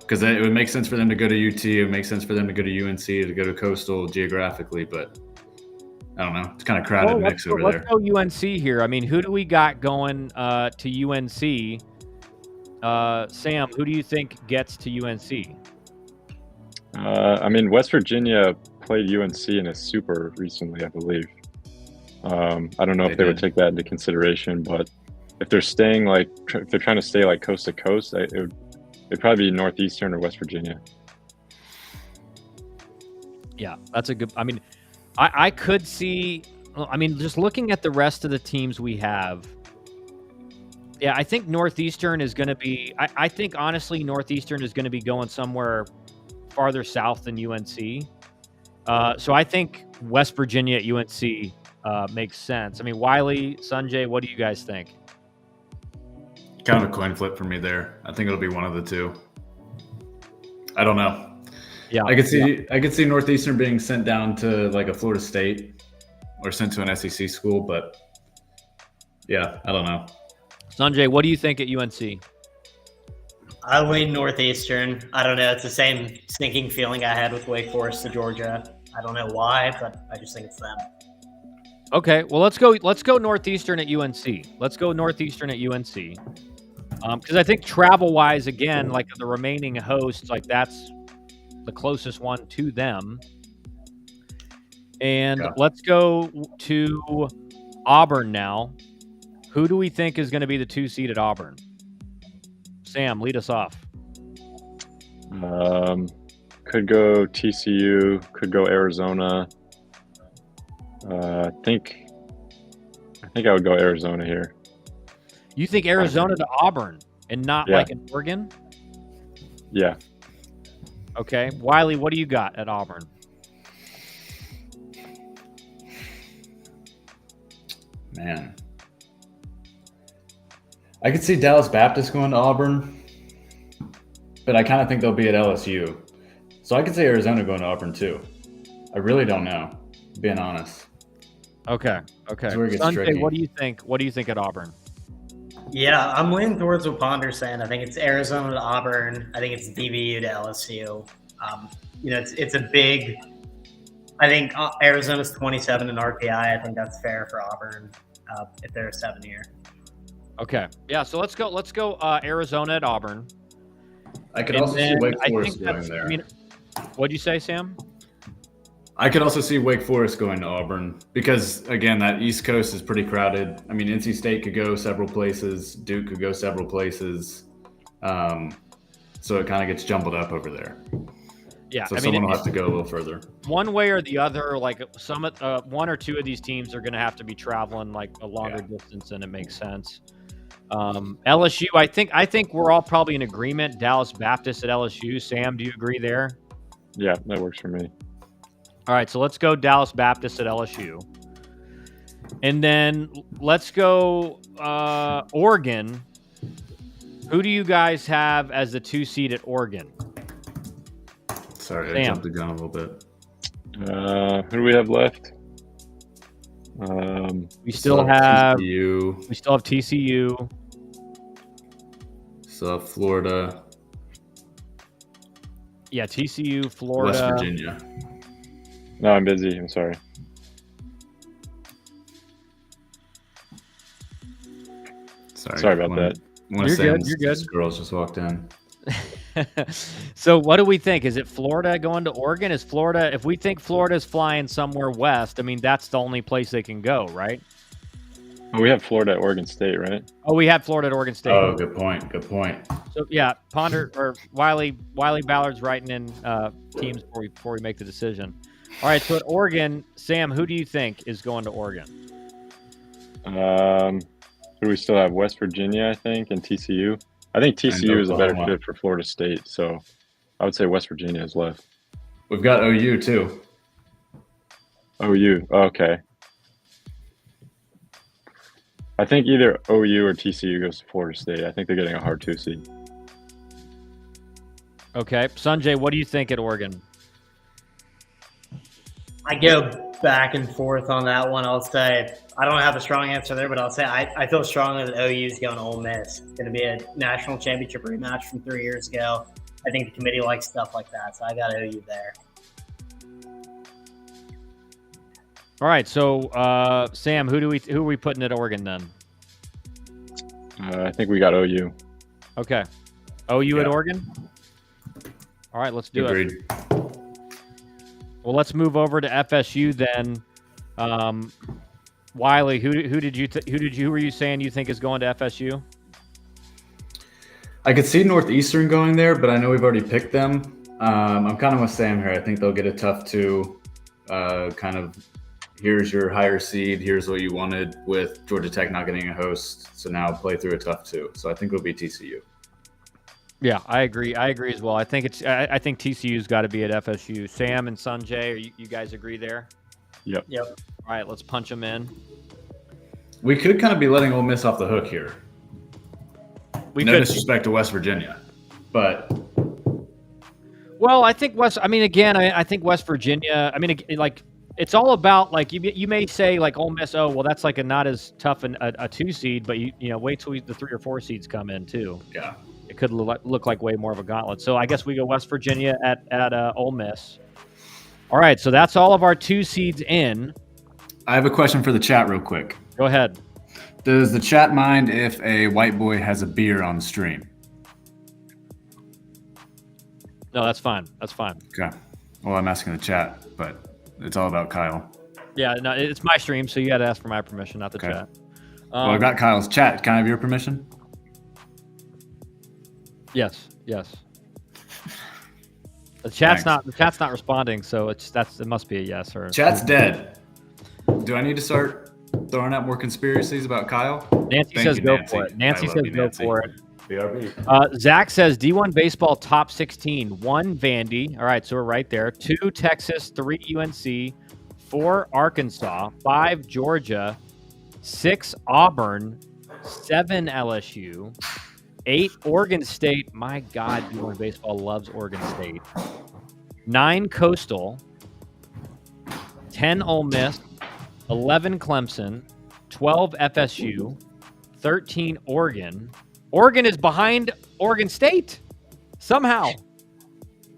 because it would make sense for them to go to UT. It would make sense for them to go to UNC, to go to Coastal geographically, but I don't know. It's kind of crowded mix over there. Let's go UNC here. I mean, who do we got going to UNC? Sam, who do you think gets to UNC? I mean, West Virginia played UNC in a super recently, I believe. I don't know if they would take that into consideration, but if they're staying if they're trying to stay like coast to coast, it'd probably be Northeastern or West Virginia. Yeah, that's a good. I mean, I could see. I mean, just looking at the rest of the teams we have. Yeah, I think Northeastern is going to be. I think honestly, Northeastern is going to be going somewhere farther south than UNC. So I think West Virginia at UNC makes sense. I mean, Wiley, Sanjay, what do you guys think? Kind of a coin flip for me there. I think it'll be one of the 2. I don't know. Yeah, I could see Northeastern being sent down to like a Florida State or sent to an SEC school, but yeah, I don't know. Sanjay, what do you think at UNC? I lean Northeastern. I don't know. It's the same sinking feeling I had with Wake Forest to Georgia. I don't know why, but I just think it's them. Okay, well let's go Northeastern at UNC. Let's go Northeastern at UNC. Because I think travel-wise, again, like the remaining hosts, like that's the closest one to them. And let's go to Auburn now. Who do we think is going to be the 2 seed at Auburn? Sam, lead us off. Could go TCU, could go Arizona. I think I would go Arizona here. You think Arizona to Auburn and not like in Oregon? Yeah. Okay. Wiley, what do you got at Auburn? Man. I could see Dallas Baptist going to Auburn, but I kind of think they'll be at LSU. So I could say Arizona going to Auburn too. I really don't know, being honest. Okay. That's where it gets Sunday, tricky. what do you think? What do you think at Auburn? Yeah, I'm leaning towards what Ponder's saying. I think it's Arizona to Auburn. I think it's DBU to LSU. It's a big. I think Arizona's 27 in RPI. I think that's fair for Auburn if they're a 7 year. Okay. Yeah. So let's go. Arizona at Auburn. I could also see Wake Forest going there. What'd you say, Sam? I could also see Wake Forest going to Auburn because, again, that East Coast is pretty crowded. I mean, NC State could go several places. Duke could go several places. So it kind of gets jumbled up over there. Yeah, So I mean, someone will have to go a little further. one way or the other, like one or two of these teams are going to have to be traveling like a longer distance, and it makes sense. LSU, I think we're all probably in agreement. Dallas Baptist at LSU. Sam, do you agree there? Yeah, that works for me. All right, so let's go Dallas Baptist at LSU. And then let's go Oregon. Who do you guys have as the 2 seed at Oregon? Sorry, Sam. I jumped the gun a little bit. Who do we have left? We still have TCU. We still have TCU. So Florida. Yeah, TCU, Florida. West Virginia. No, I'm busy. I'm sorry. Sorry about that. You're good. You're good. Girls just walked in. So what do we think? Is it Florida going to Oregon? Is Florida, if we think Florida's flying somewhere west, I mean, that's the only place they can go, right? Oh, we have Florida at Oregon State, right? Oh, we had Florida at Oregon State. Oh, good point. Good point. So yeah, Ponder or Wiley Ballard's writing in teams before we make the decision. All right, so at Oregon, Sam, who do you think is going to Oregon? Who do we still have? West Virginia, I think, and TCU. I think TCU is a better fit for Florida State, so I would say West Virginia is left. We've got OU too. OU, okay. I think either OU or TCU goes to Florida State. I think they're getting a hard 2 seed. Okay, Sanjay, what do you think at Oregon? I go back and forth on that one. I'll say I don't have a strong answer there, but I'll say I feel strongly that OU is going to Ole Miss. It's going to be a national championship rematch from 3 years ago. I think the committee likes stuff like that, so I got OU there. All right, so Sam, who are we putting at Oregon then? I think we got OU. Okay, OU at Oregon. All right, let's do it. Well, let's move over to FSU then. Wiley, who were you saying you think is going to FSU? I could see Northeastern going there, but I know we've already picked them. I'm kind of with Sam here. I think they'll get a tough 2. Kind of, here's your higher seed. Here's what you wanted with Georgia Tech not getting a host. So now play through a tough 2. So I think it'll be TCU. Yeah, I agree. I agree as well. I think TCU's got to be at FSU. Sam and Sanjay, you guys agree there? Yep. All right, let's punch them in. We could kind of be letting Ole Miss off the hook here. No disrespect to West Virginia, but well, I think I think West Virginia. I mean, like it's all about like you may say like Ole Miss. Oh, well, that's like a not as tough a 2 seed, but you know wait till the 3 or 4 seeds come in too. Yeah. It could look like way more of a gauntlet. So I guess we go West Virginia at Ole Miss. All right, so that's all of our 2 seeds in. I have a question for the chat real quick. Go ahead. Does the chat mind if a white boy has a beer on stream? No, that's fine. That's fine. Okay. Well, I'm asking the chat, but it's all about Kyle. Yeah, no, it's my stream, so you got to ask for my permission, not the chat. Well, I've got Kyle's chat. Can I have your permission? Yes. The chat's not responding, so it must be a yes or. Chat's dead. Do I need to start throwing out more conspiracies about Kyle? Nancy says go for it. Nancy says go for it. BRB. Zach says D1 baseball top 16. 1 Vandy. All right, so we're right there. 2 Texas, 3 UNC, 4 Arkansas, 5 Georgia, 6 Auburn, 7 LSU, 8 Oregon State. My God, D1 baseball loves Oregon State. 9 Coastal, 10 Ole Miss, 11 Clemson, 12 FSU, 13 Oregon. Oregon is behind Oregon State somehow.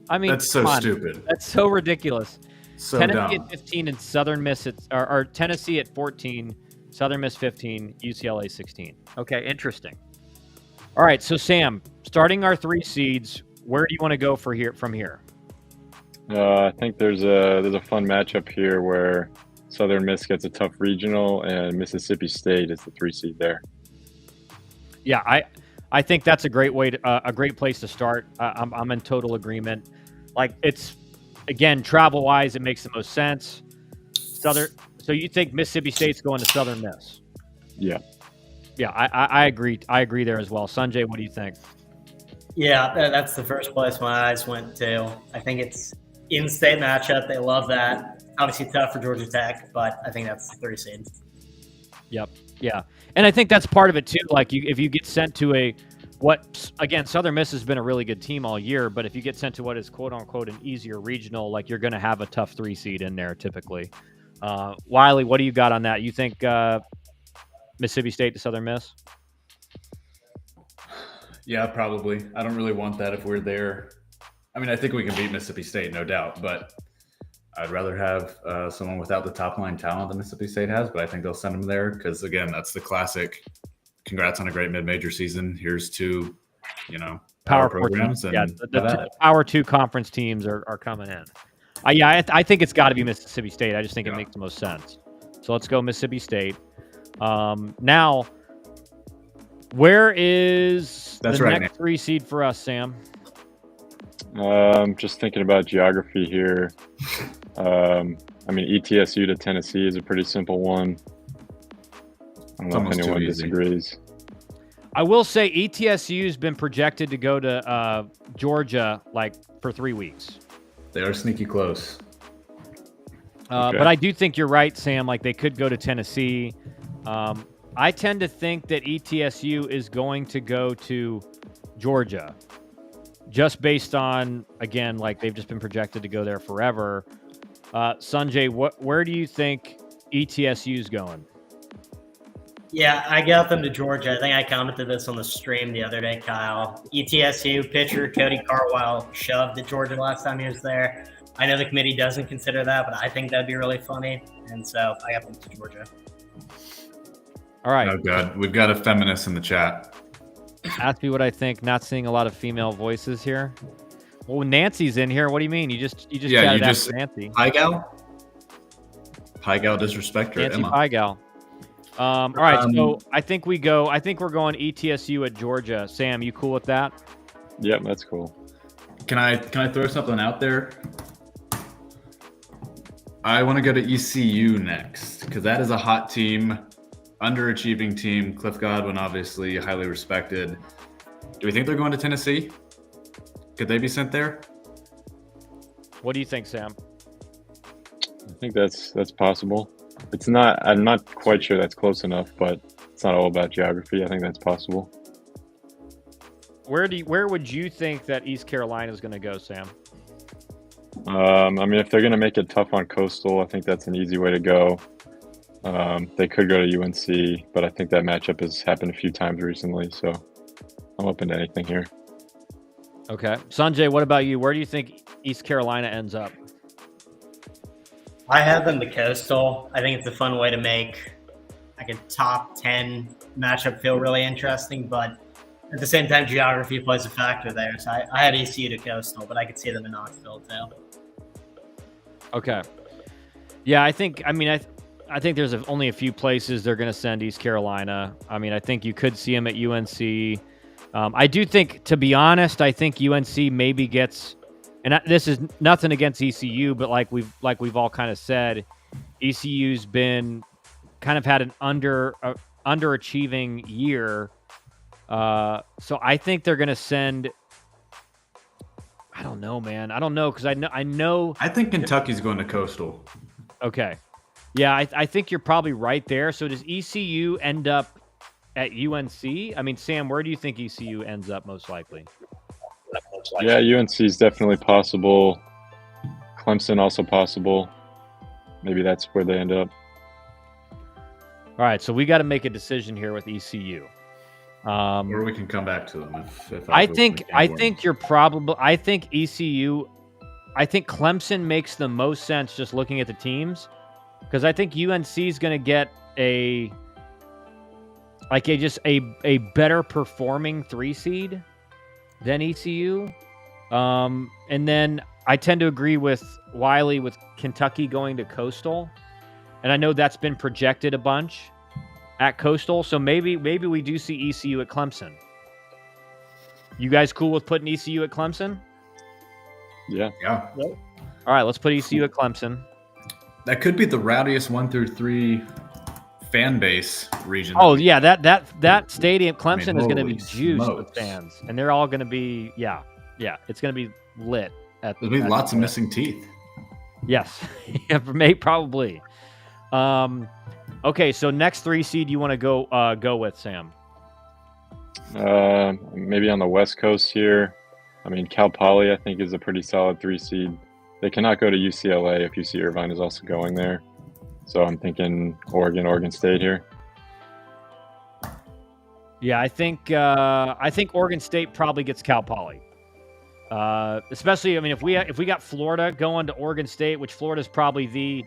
I mean, that's so stupid. That's so ridiculous. So Tennessee dumb. at 15 and Southern Miss or Tennessee at 14, Southern Miss 15, UCLA 16. Okay, interesting. All right, so Sam, starting our 3 seeds, where do you want to go from here? I think there's a fun matchup here where Southern Miss gets a tough regional and Mississippi State is the 3 seed there. Yeah, I think that's a great way to, a great place to start. I'm in total agreement. Like it's again, travel-wise, it makes the most sense. So you think Mississippi State's going to Southern Miss? Yeah. Yeah, I agree. I agree there as well. Sanjay, what do you think? Yeah, that's the first place my eyes went to. I think it's in-state matchup. They love that. Obviously tough for Georgia Tech, but I think that's the 3 seed. Yep. Yeah. And I think that's part of it too. Like if you get sent to again, Southern Miss has been a really good team all year, but if you get sent to what is quote unquote an easier regional, like you're going to have a tough 3 seed in there typically. Wiley, what do you got on that? You think Mississippi State to Southern Miss? Yeah, probably. I don't really want that if we're there. I mean, I think we can beat Mississippi State, no doubt, but I'd rather have someone without the top line talent that Mississippi State has, but I think they'll send them there because, again, that's the classic. Congrats on a great mid-major season. Here's 2, power programs. And the Power 2 conference teams are coming in. I think it's got to be Mississippi State. I just think it makes the most sense. So let's go Mississippi State. Now, where is the next 3 seed for us, Sam? Just thinking about geography here. I mean, ETSU to Tennessee is a pretty simple one. I don't know if anyone disagrees. I will say ETSU's been projected to go to Georgia for 3 weeks. They are sneaky close. Okay. But I do think you're right, Sam. They could go to Tennessee. I tend to think that ETSU is going to go to Georgia, just based on, again, they've just been projected to go there forever. Sanjay, where do you think ETSU is going? Yeah, I got them to Georgia. I think I commented this on the stream the other day, Kyle. ETSU pitcher Cody Carwile shoved at Georgia last time he was there. I know the committee doesn't consider that, but I think that'd be really funny. And so I got them to Georgia. All right. Oh, God. We've got a feminist in the chat. Ask me what I think. Not seeing a lot of female voices here. Well, Nancy's in here. What do you mean? You just chatted after Nancy. Hi, gal? Hi, gal disrespect her. Nancy Emma. Hi, gal. All right, so I think we're going ETSU at Georgia. Sam, you cool with that? Yep, that's cool. Can I throw something out there? I want to go to ECU next because that is a hot team, underachieving team. Cliff Godwin, obviously, highly respected. Do we think they're going to Tennessee? Could they be sent there? What do you think, Sam? I think that's possible. It's not. I'm not quite sure that's close enough, but it's not all about geography. I think that's possible. Where would you think that East Carolina is going to go, Sam? I mean, if they're going to make it tough on Coastal, I think that's an easy way to go. They could go to UNC, but I think that matchup has happened a few times recently, so I'm open to anything here. Okay. Sanjay, what about you? Where do you think East Carolina ends up? I have them to Coastal. I think it's a fun way to make a top 10 matchup feel really interesting, but at the same time, geography plays a factor there. So I had ECU to Coastal, but I could see them in Knoxville too. Okay. Yeah, I think there's only a few places they're going to send East Carolina. I mean, I think you could see them at UNC. I do think, to be honest, I think UNC maybe gets, and this is nothing against ECU, but like we've all kind of said, ECU's been kind of had an underachieving year. So I think they're going to send. I don't know, man. I don't know because I know. I think Kentucky's going to Coastal. Okay. Yeah, I think you're probably right there. So does ECU end up at UNC? I mean, Sam, where do you think ECU ends up most likely? Yeah, UNC is definitely possible. Clemson also possible. Maybe that's where they end up. All right, so we got to make a decision here with ECU. Or we can come back to them if I think you're probably. I think ECU. I think Clemson makes the most sense just looking at the teams, because I think UNC is going to get a better performing 3 seed than ECU. And then I tend to agree with Wiley with Kentucky going to Coastal, and I know that's been projected a bunch at Coastal, so maybe we do see ECU at Clemson. You guys cool with putting ECU at Clemson? Yeah. Yeah. All right, let's put ECU at Clemson. That could be the rowdiest 1 through 3 fan base region. Oh yeah, that stadium, Clemson, is going to be holy juiced with smokes. fans, and they're all going to be it's going to be lit. There'll be lots of missing teeth. Yes, yeah, probably. Okay, so next 3 seed you want to go with, Sam? Maybe on the West Coast here. I mean, Cal Poly, I think, is a pretty solid 3 seed. They cannot go to UCLA if UC Irvine is also going there. So I'm thinking Oregon State here. Yeah, I think Oregon State probably gets Cal Poly. Especially, I mean, if we got Florida going to Oregon State, which Florida's probably the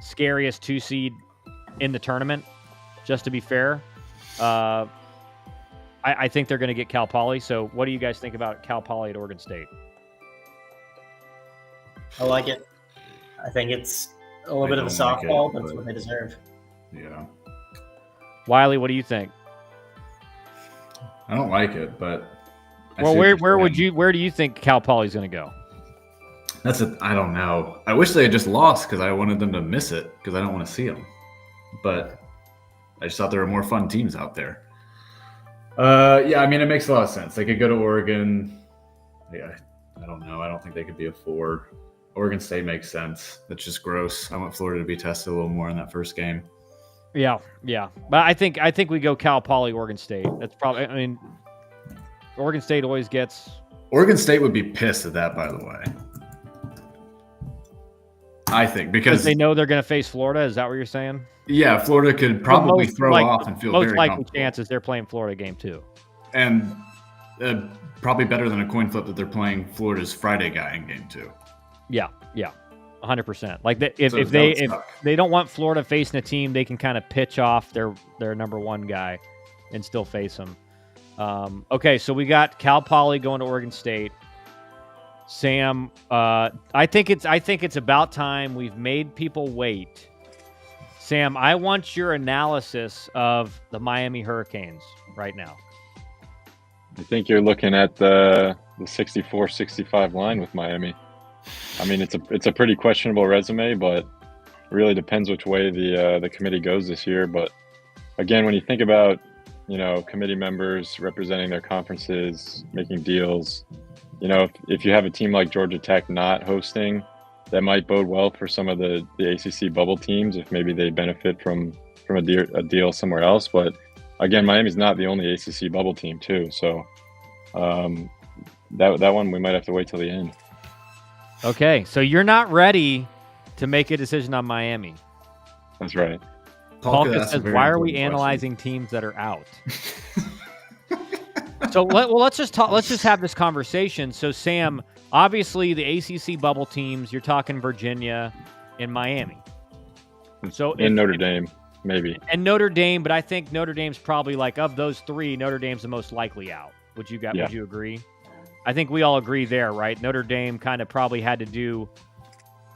scariest 2 seed in the tournament, just to be fair. I think they're going to get Cal Poly. So what do you guys think about Cal Poly at Oregon State? I like it. I think it's a little bit of a softball, but it's what they deserve. Yeah. Wiley, what do you think? I don't like it, but where do you think Cal Poly's going to go? I don't know. I wish they had just lost because I wanted them to miss it because I don't want to see them. But I just thought there were more fun teams out there. Yeah, I mean, it makes a lot of sense. They could go to Oregon. Yeah, I don't know. I don't think they could be a 4. Oregon State makes sense. That's just gross. I want Florida to be tested a little more in that first game. Yeah. But I think we go Cal Poly, Oregon State. That's probably. I mean, Oregon State always gets. Oregon State would be pissed at that, by the way. I think because they know they're going to face Florida. Is that what you're saying? Yeah, Florida could probably throw off and feel very most likely comfortable. chances they're playing Florida game too, and probably better than a coin flip that they're playing Florida's Friday guy in game 2. Yeah, 100%. Like if they don't want Florida facing a team, they can kind of pitch off their number 1 guy and still face them. Okay, so we got Cal Poly going to Oregon State. Sam, I think it's about time. We've made people wait. Sam, I want your analysis of the Miami Hurricanes right now. I think you're looking at the 64-65 line with Miami. I mean, it's a pretty questionable resume, but it really depends which way the committee goes this year. But again, when you think about, committee members representing their conferences, making deals, if you have a team like Georgia Tech not hosting, that might bode well for some of the ACC bubble teams if maybe they benefit from a deal somewhere else. But again, Miami's not the only ACC bubble team too. So that one we might have to wait till the end. Okay, so you're not ready to make a decision on Miami. That's right. Paulka says, why are we analyzing teams that are out? So let's just have this conversation. So Sam, obviously the ACC bubble teams, you're talking Virginia and Miami. So Notre Dame, maybe. And Notre Dame, but I think Notre Dame's probably of those 3, Notre Dame's the most likely out. Would you agree? I think we all agree there, right? Notre Dame kind of probably had to do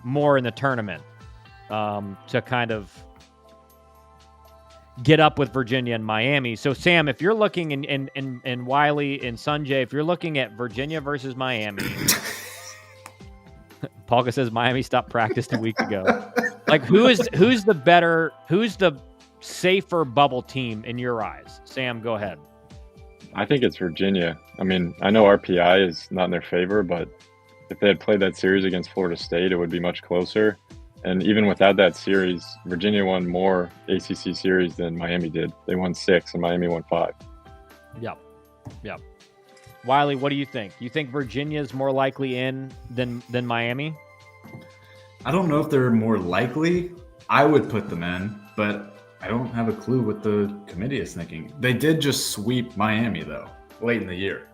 more in the tournament to kind of get up with Virginia and Miami. So, Sam, if you're looking, and Wiley and Sanjay, if you're looking at Virginia versus Miami, Paulka says Miami stopped practice a week ago. Who's the safer bubble team in your eyes? Sam, go ahead. I think it's Virginia. I mean, I know RPI is not in their favor, but if they had played that series against Florida State, it would be much closer. And even without that series, Virginia won more ACC series than Miami did. They won 6 and Miami won 5. Yep. Wiley, what do you think? You think Virginia's more likely in than Miami? I don't know if they're more likely. I would put them in, but I don't have a clue what the committee is thinking. They did just sweep Miami, though, late in the year.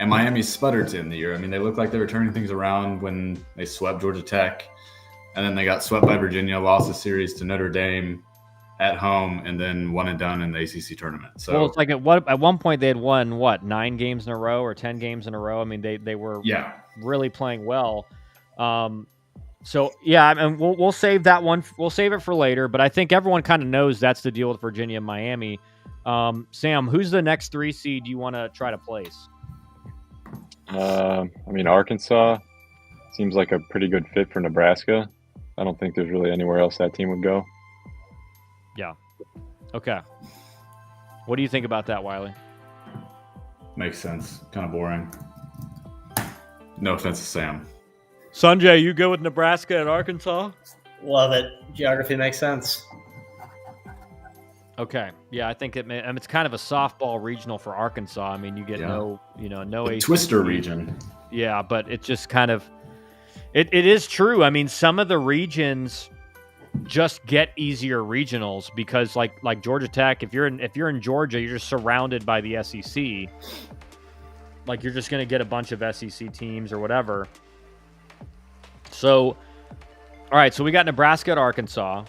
And Miami sputtered to end the year. I mean, they looked like they were turning things around when they swept Georgia Tech. And then they got swept by Virginia, lost the series to Notre Dame at home, and then won and done in the ACC tournament. So it's at one point they had won 9 games in a row or 10 games in a row. I mean, they were really playing well. So yeah, I mean, we'll save that one. We'll save it for later. But I think everyone kind of knows that's the deal with Virginia and Miami. Sam, who's the next 3 seed you want to try to place? I mean, Arkansas. seems like a pretty good fit for Nebraska. I don't think there's really anywhere else that team would go. Yeah. Okay. What do you think about that, Wiley? Makes sense. Kind of boring. No offense to Sam. Sanjay, you go with Nebraska and Arkansas? Love it. Geography makes sense. Okay. Yeah, I think it's kind of a softball regional for Arkansas. I mean, you get no ACC. Twister region. Yeah, but it's just kind of it is true. I mean, some of the regions just get easier regionals because like Georgia Tech, if you're in Georgia, you're just surrounded by the SEC. Like you're just going to get a bunch of SEC teams or whatever. So, all right, so we got Nebraska at Arkansas.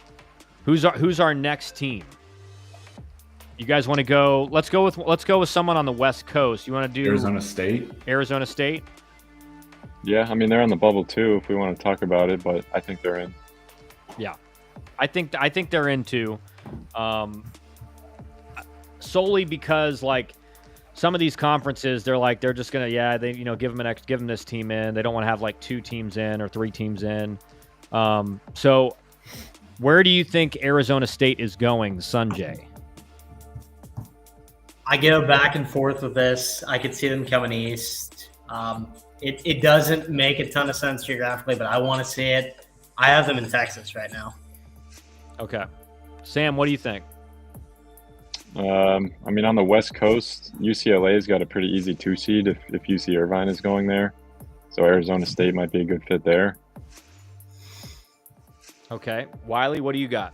Who's our next team? You guys want to go? Let's go with someone on the West Coast. You want to do Arizona State? Arizona State? Yeah, I mean they're on the bubble too if we want to talk about it, but I think they're in. Yeah, I think they're in too, solely because like some of these conferences they're just gonna give them this team in. They don't want to have like 2 teams in or 3 teams in. So where do you think Arizona State is going, Sanjay? I go back and forth with this. I could see them coming east. It doesn't make a ton of sense geographically, but I want to see it. I have them in Texas right now. Okay. Sam, what do you think? I mean, on the West Coast, UCLA's got a pretty easy 2 seed if UC Irvine is going there. So Arizona State might be a good fit there. Okay. Wiley, what do you got?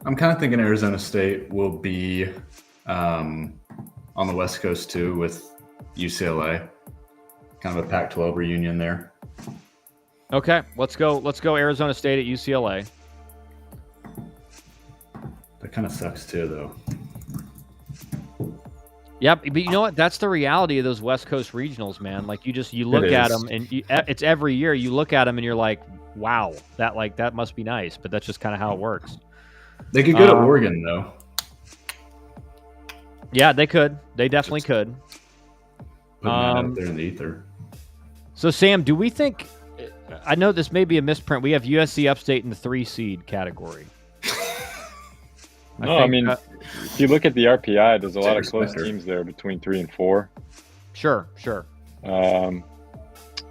I'm kind of thinking Arizona State will be on the West Coast too with UCLA. Kind of a Pac-12 reunion there. Okay, let's go Arizona State at UCLA. That kind of sucks too, though. Yep, but you know what? That's the reality of those West Coast regionals, man. Like you look at them, and it's every year you look at them and you're like, wow, that must be nice. But that's just kind of how it works. They could go to Oregon though. Yeah, they could. They definitely could. Put that out there in the ether. So Sam, do we think? I know this may be a misprint. We have USC Upstate in the 3 seed category. I mean, if you look at the RPI, there's a lot of close teams there between 3 and 4. Sure. I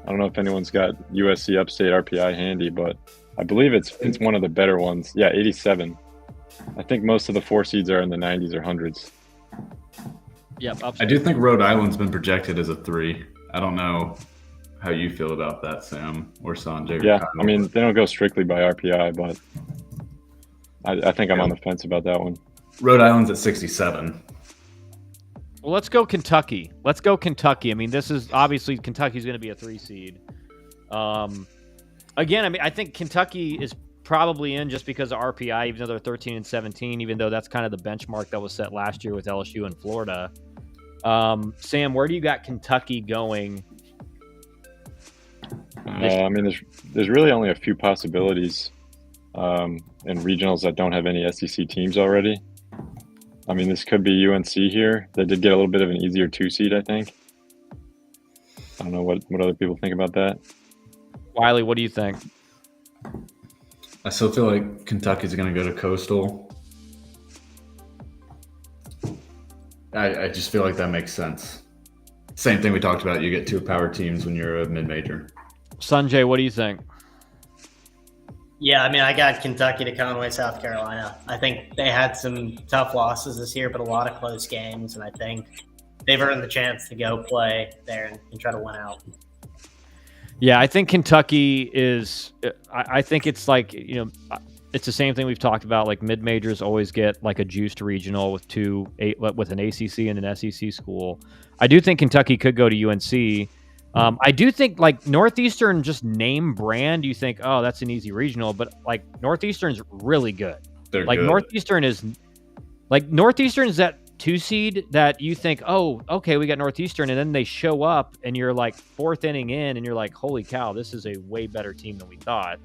don't know if anyone's got USC Upstate RPI handy, but I believe it's one of the better ones. Yeah, 87. I think most of the 4 seeds are in the 90s or 100s. Yep. I do think Rhode Island's been projected as a 3. I don't know how you feel about that, Sam or Sanjay. Yeah, I mean, they don't go strictly by RPI, but I think I'm on the fence about that one. Rhode Island's at 67. Well, let's go Kentucky. I mean, this is obviously Kentucky's going to be a 3 seed. Again, I mean, I think Kentucky is probably in just because of RPI, even though they're 13 and 17, even though that's kind of the benchmark that was set last year with LSU and Florida. Sam, where do you got Kentucky going? I mean, there's really only a few possibilities in regionals that don't have any SEC teams already. I mean, this could be UNC here. They did get a little bit of an easier 2 seed, I think. I don't know what other people think about that. Wiley, what do you think? I still feel like Kentucky's going to go to Coastal. I just feel like that makes sense. Same thing we talked about. You get 2 power teams when you're a mid-major. Sanjay, what do you think? Yeah, I mean, I got Kentucky to Conway, South Carolina. I think they had some tough losses this year, but a lot of close games, and I think they've earned the chance to go play there and try to win out. Yeah, I think Kentucky is – I think it's like, it's the same thing we've talked about. Like mid-majors always get like a juiced regional with with an ACC and an SEC school. I do think Kentucky could go to UNC. I do think like Northeastern, just name brand, you think, oh, that's an easy regional, but like Northeastern's really good. They're like good. Northeastern is that 2 seed that you think, oh, okay, we got Northeastern, and then they show up and you're like 4th inning in and you're like, holy cow, this is a way better team than we thought.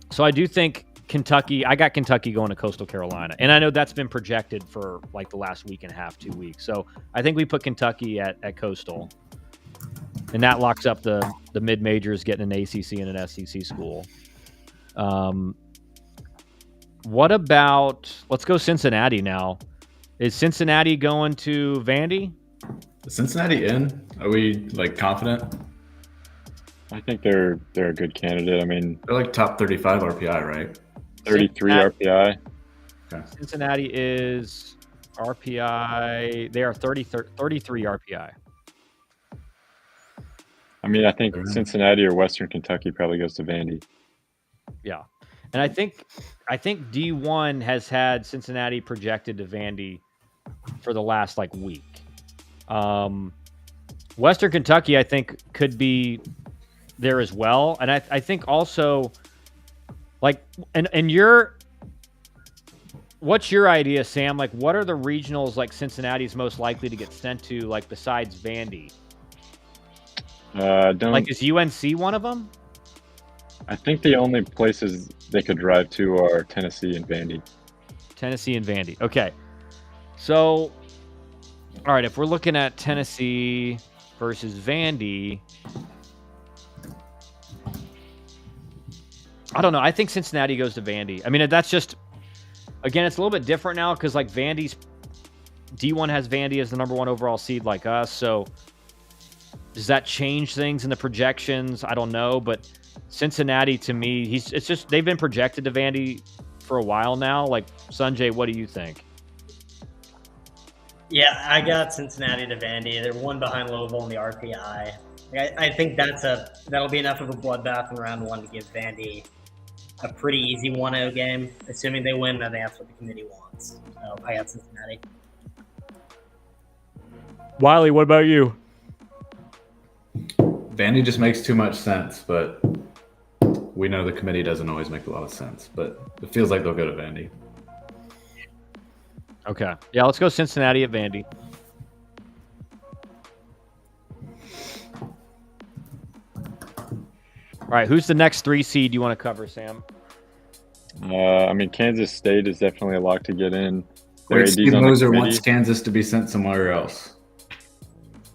So I do think I got Kentucky going to Coastal Carolina. And I know that's been projected for like the last week and a half, 2 weeks. So I think we put Kentucky at Coastal. and that locks up the mid majors getting an ACC and an SEC school. What about, let's go Cincinnati now. Is Cincinnati going to Vandy? Is Cincinnati in? Are we confident? I think they're a good candidate. I mean, they're top 35 RPI, right? 33 RPI. Okay. Cincinnati is RPI. They are 33 RPI. I mean, I think Cincinnati or Western Kentucky probably goes to Vandy. Yeah. And I think D1 has had Cincinnati projected to Vandy for the last week. Western Kentucky, I think, could be there as well. And I think also what's your idea, Sam? What are the regionals Cincinnati's most likely to get sent to, besides Vandy? Is UNC one of them? I think the only places they could drive to are Tennessee and Vandy. Tennessee and Vandy. Okay. So, all right, if we're looking at Tennessee versus Vandy, I don't know. I think Cincinnati goes to Vandy. I mean, that's just, again, it's a little bit different now because Vandy's D1 has Vandy as the number 1 overall seed like us. So does that change things in the projections? I don't know, but Cincinnati, to me, they've been projected to Vandy for a while now. Sanjay, what do you think? Yeah, I got Cincinnati to Vandy. They're 1 behind Louisville in the RPI. I think that'll be enough of a bloodbath in round 1 to give Vandy a pretty easy 1-0 game. Assuming they win, I think that's what the committee wants. So I got Cincinnati. Wiley, what about you? Vandy just makes too much sense, but we know the committee doesn't always make a lot of sense. But it feels like they'll go to Vandy. Okay. Yeah, let's go Cincinnati at Vandy. All right, who's the next 3 seed you want to cover, Sam? I mean, Kansas State is definitely a lock to get in. Wait, Steve Moser wants Kansas to be sent somewhere else.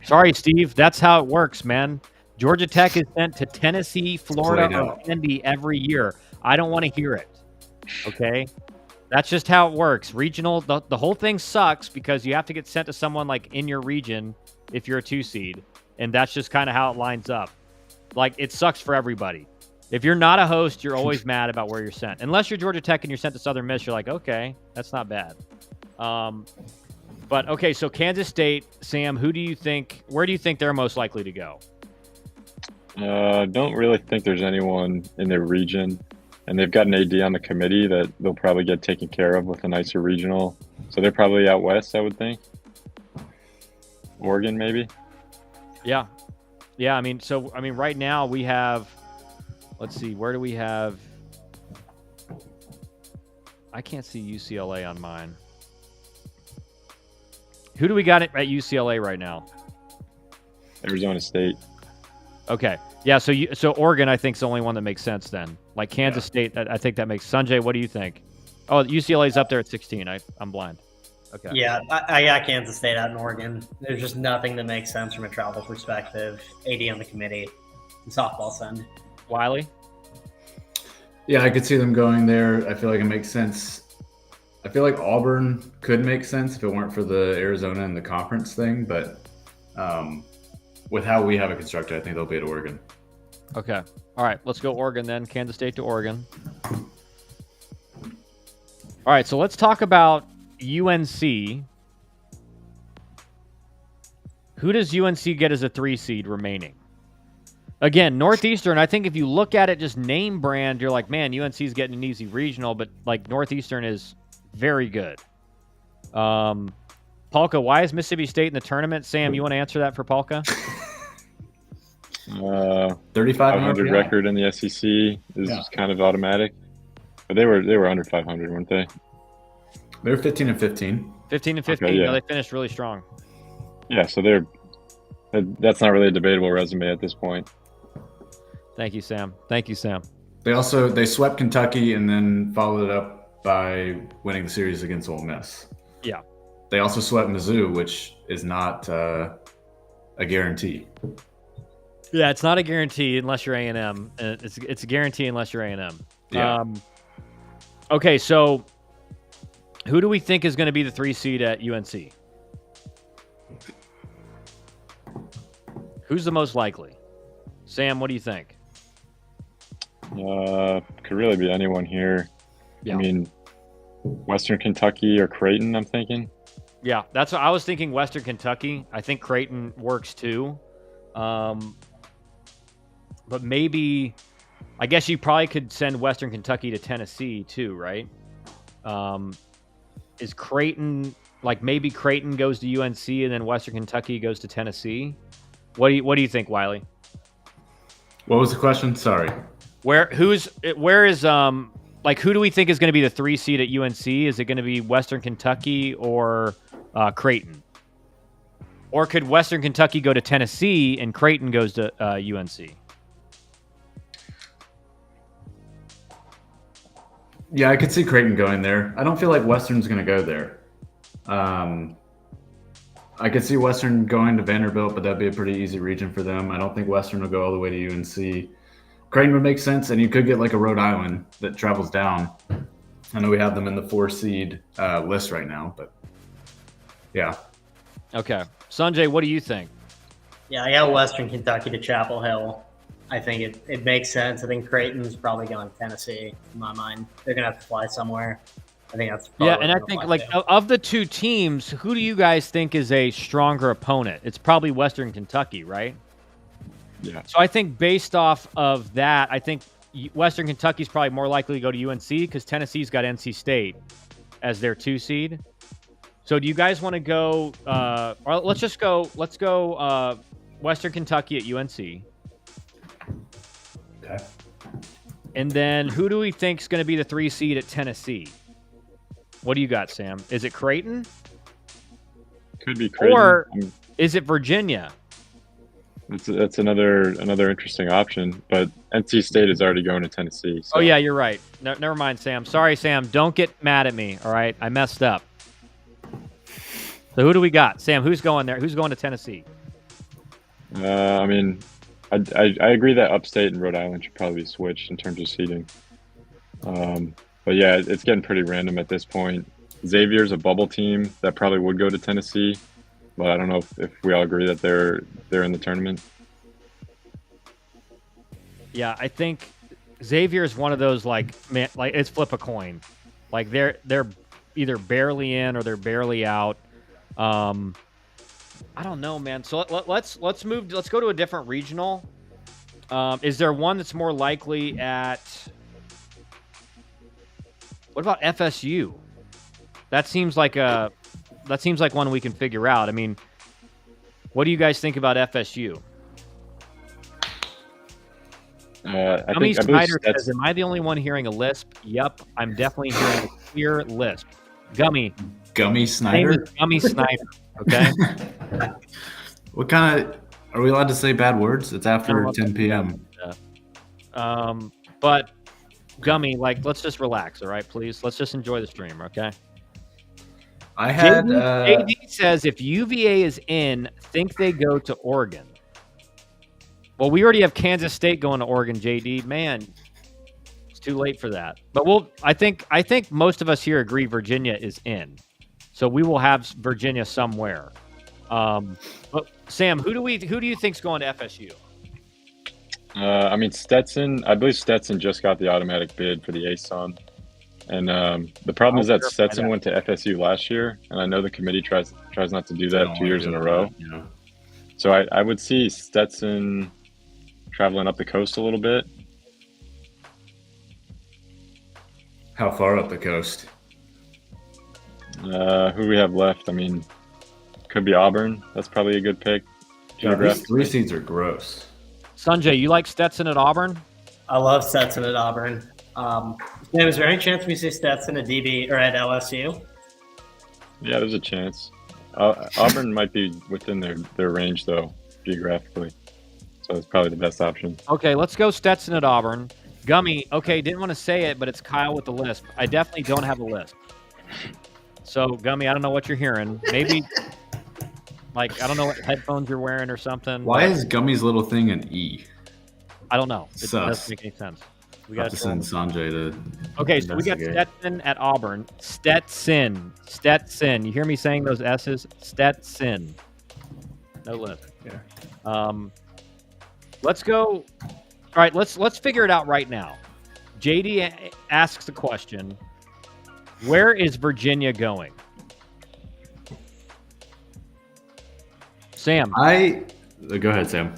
Sorry, Steve. That's how it works, man. Georgia Tech is sent to Tennessee, Florida, or Vandy every year. I don't want to hear it. Okay? That's just how it works. Regional, the whole thing sucks because you have to get sent to someone in your region if you're a 2 seed. And that's just kind of how it lines up. It sucks for everybody. If you're not a host, you're always mad about where you're sent. Unless you're Georgia Tech and you're sent to Southern Miss, you're okay, that's not bad. But, okay, so Kansas State, Sam, where do you think they're most likely to go? Don't really think there's anyone in their region. And they've got an AD on the committee that they'll probably get taken care of with a nicer regional. So they're probably out west, I would think. Oregon, maybe? Yeah. Yeah, I mean, right now we have, let's see, where do we have? I can't see UCLA on mine. Who do we got at UCLA right now? Arizona State. Okay. Yeah, so Oregon, I think, is the only one that makes sense then. Kansas State, I think that makes. Sanjay, what do you think? Oh, UCLA's up there at 16. I'm blind. Okay. Yeah, I got Kansas State out in Oregon. There's just nothing that makes sense from a travel perspective. AD on the committee. Softball send. Wiley? Yeah, I could see them going there. I feel like it makes sense. I feel like Auburn could make sense if it weren't for the Arizona and the conference thing, but with how we have it constructed, I think they'll be at Oregon. Okay. All right, let's go Oregon then. Kansas State to Oregon. All right, so let's talk about UNC. Who does UNC get as a 3 seed remaining? Again, Northeastern, I think if you look at it just name brand, you're like, man, UNC's getting an easy regional, but Northeastern is very good. Palka, why is Mississippi State in the tournament? Sam, you want to answer that for Palka? 3,500 record in the SEC is kind of automatic. But they were under 500, weren't they? They were 15 and 15. 15 and 15. Okay, yeah. No, they finished really strong. Yeah, so that's not really a debatable resume at this point. Thank you, Sam. Thank you, Sam. They swept Kentucky and then followed it up by winning the series against Ole Miss. Yeah. They also swept Mizzou, which is not a guarantee. Yeah, it's not a guarantee unless you're A&M. It's a guarantee unless you're A&M. Yeah. Okay, so who do we think is going to be the 3 seed at UNC? Who's the most likely? Sam, what do you think? Could really be anyone here. Yeah. I mean, Western Kentucky or Creighton, I'm thinking. Yeah, that's what I was thinking. Western Kentucky. I think Creighton works too. But maybe, I guess you probably could send Western Kentucky to Tennessee too, right? Is Creighton, like maybe Creighton goes to UNC and then Western Kentucky goes to Tennessee? What do you think, Wiley? What was the question? Sorry. Where is like who do we think is going to be the 3 seed at UNC? Is it going to be Western Kentucky or Creighton? Or could Western Kentucky go to Tennessee and Creighton goes to UNC? Yeah, I could see Creighton going there. I don't feel like Western's going to go there. I could see Western going to Vanderbilt, but that'd be a pretty easy region for them. I don't think Western will go all the way to UNC. Creighton would make sense, and you could get like a Rhode Island that travels down. I know we have them in the 4 seed list right now, but yeah. Okay. Sanjay, what do you think? Yeah, I got Western Kentucky to Chapel Hill. I think it makes sense. I think Creighton's probably going to Tennessee, in my mind. They're going to have to fly somewhere. I think that's yeah, and I think like of the 2 teams, who do you guys think is a stronger opponent? It's probably Western Kentucky, right? Yeah. So I think based off of that, I think Western Kentucky's probably more likely to go to UNC because Tennessee's got NC State as their 2 seed. So do you guys want to go? Or let's go Western Kentucky at UNC. Okay. And then who do we think is going to be the 3 seed at Tennessee? What do you got, Sam? Is it Creighton? Could be Creighton. Or is it Virginia? That's another interesting option, but NC State is already going to Tennessee. So. Oh, yeah, you're right. No, never mind, Sam. Sorry, Sam. Don't get mad at me, all right? I messed up. So who do we got? Sam, who's going there? Who's going to Tennessee? I mean, I agree that Upstate and Rhode Island should probably be switched in terms of seeding. But yeah, it's getting pretty random at this point. Xavier's a bubble team that probably would go to Tennessee, but I don't know if we all agree that they're in the tournament. Yeah, I think Xavier is one of those like it's flip a coin. Like they're either barely in or they're barely out. I don't know, man. So let's move. Let's go to a different regional. Is there one that's more likely at? What about FSU? That seems like one we can figure out. I mean, what do you guys think about FSU? I Snyder says, "Am I the only one hearing a lisp?" Yep, I'm definitely hearing a clear lisp. Gummy Snyder. Gummy Snyder. Okay. What kind of? Are we allowed to say bad words? It's after 10 p.m. But Gummy, like, let's just relax, all right, please. Let's just enjoy the stream, okay? I had JD says if UVA is in, think they go to Oregon. Well, we already have Kansas State going to Oregon, JD. Man, it's too late for that. But I think most of us here agree Virginia is in. So we will have Virginia somewhere. But Sam, who do you think's going to FSU? I mean, Stetson. I believe Stetson just got the automatic bid for the ASUN, and the problem is that Stetson went to FSU last year, and I know the committee tries not to do that 2 years in a row. Yeah. So I would see Stetson traveling up the coast a little bit. How far up the coast? Who we have left? I mean, could be Auburn. That's probably a good pick. Yeah, these 3 seeds are gross. Sanjay, you like Stetson at Auburn? I love Stetson at Auburn. Is there any chance we see Stetson at DB or at LSU? Yeah, there's a chance. Auburn might be within their range, though, geographically. So it's probably the best option. Okay, let's go Stetson at Auburn. Gummy, okay, didn't want to say it, but it's Kyle with the lisp. I definitely don't have a lisp. So, Gummy, I don't know what you're hearing. Maybe Like, I don't know what headphones you're wearing or something. Why is Gummy's little thing an E? I don't know. It Sus. doesn't make any sense. We got to send Sanjay to. Okay, so we got Stetson at Auburn. Stetson. You hear me saying those S's? Stetson. No lift. Yeah. Let's go. All right, let's figure it out right now. JD asks the question, where is Virginia going? Sam. Go ahead, Sam.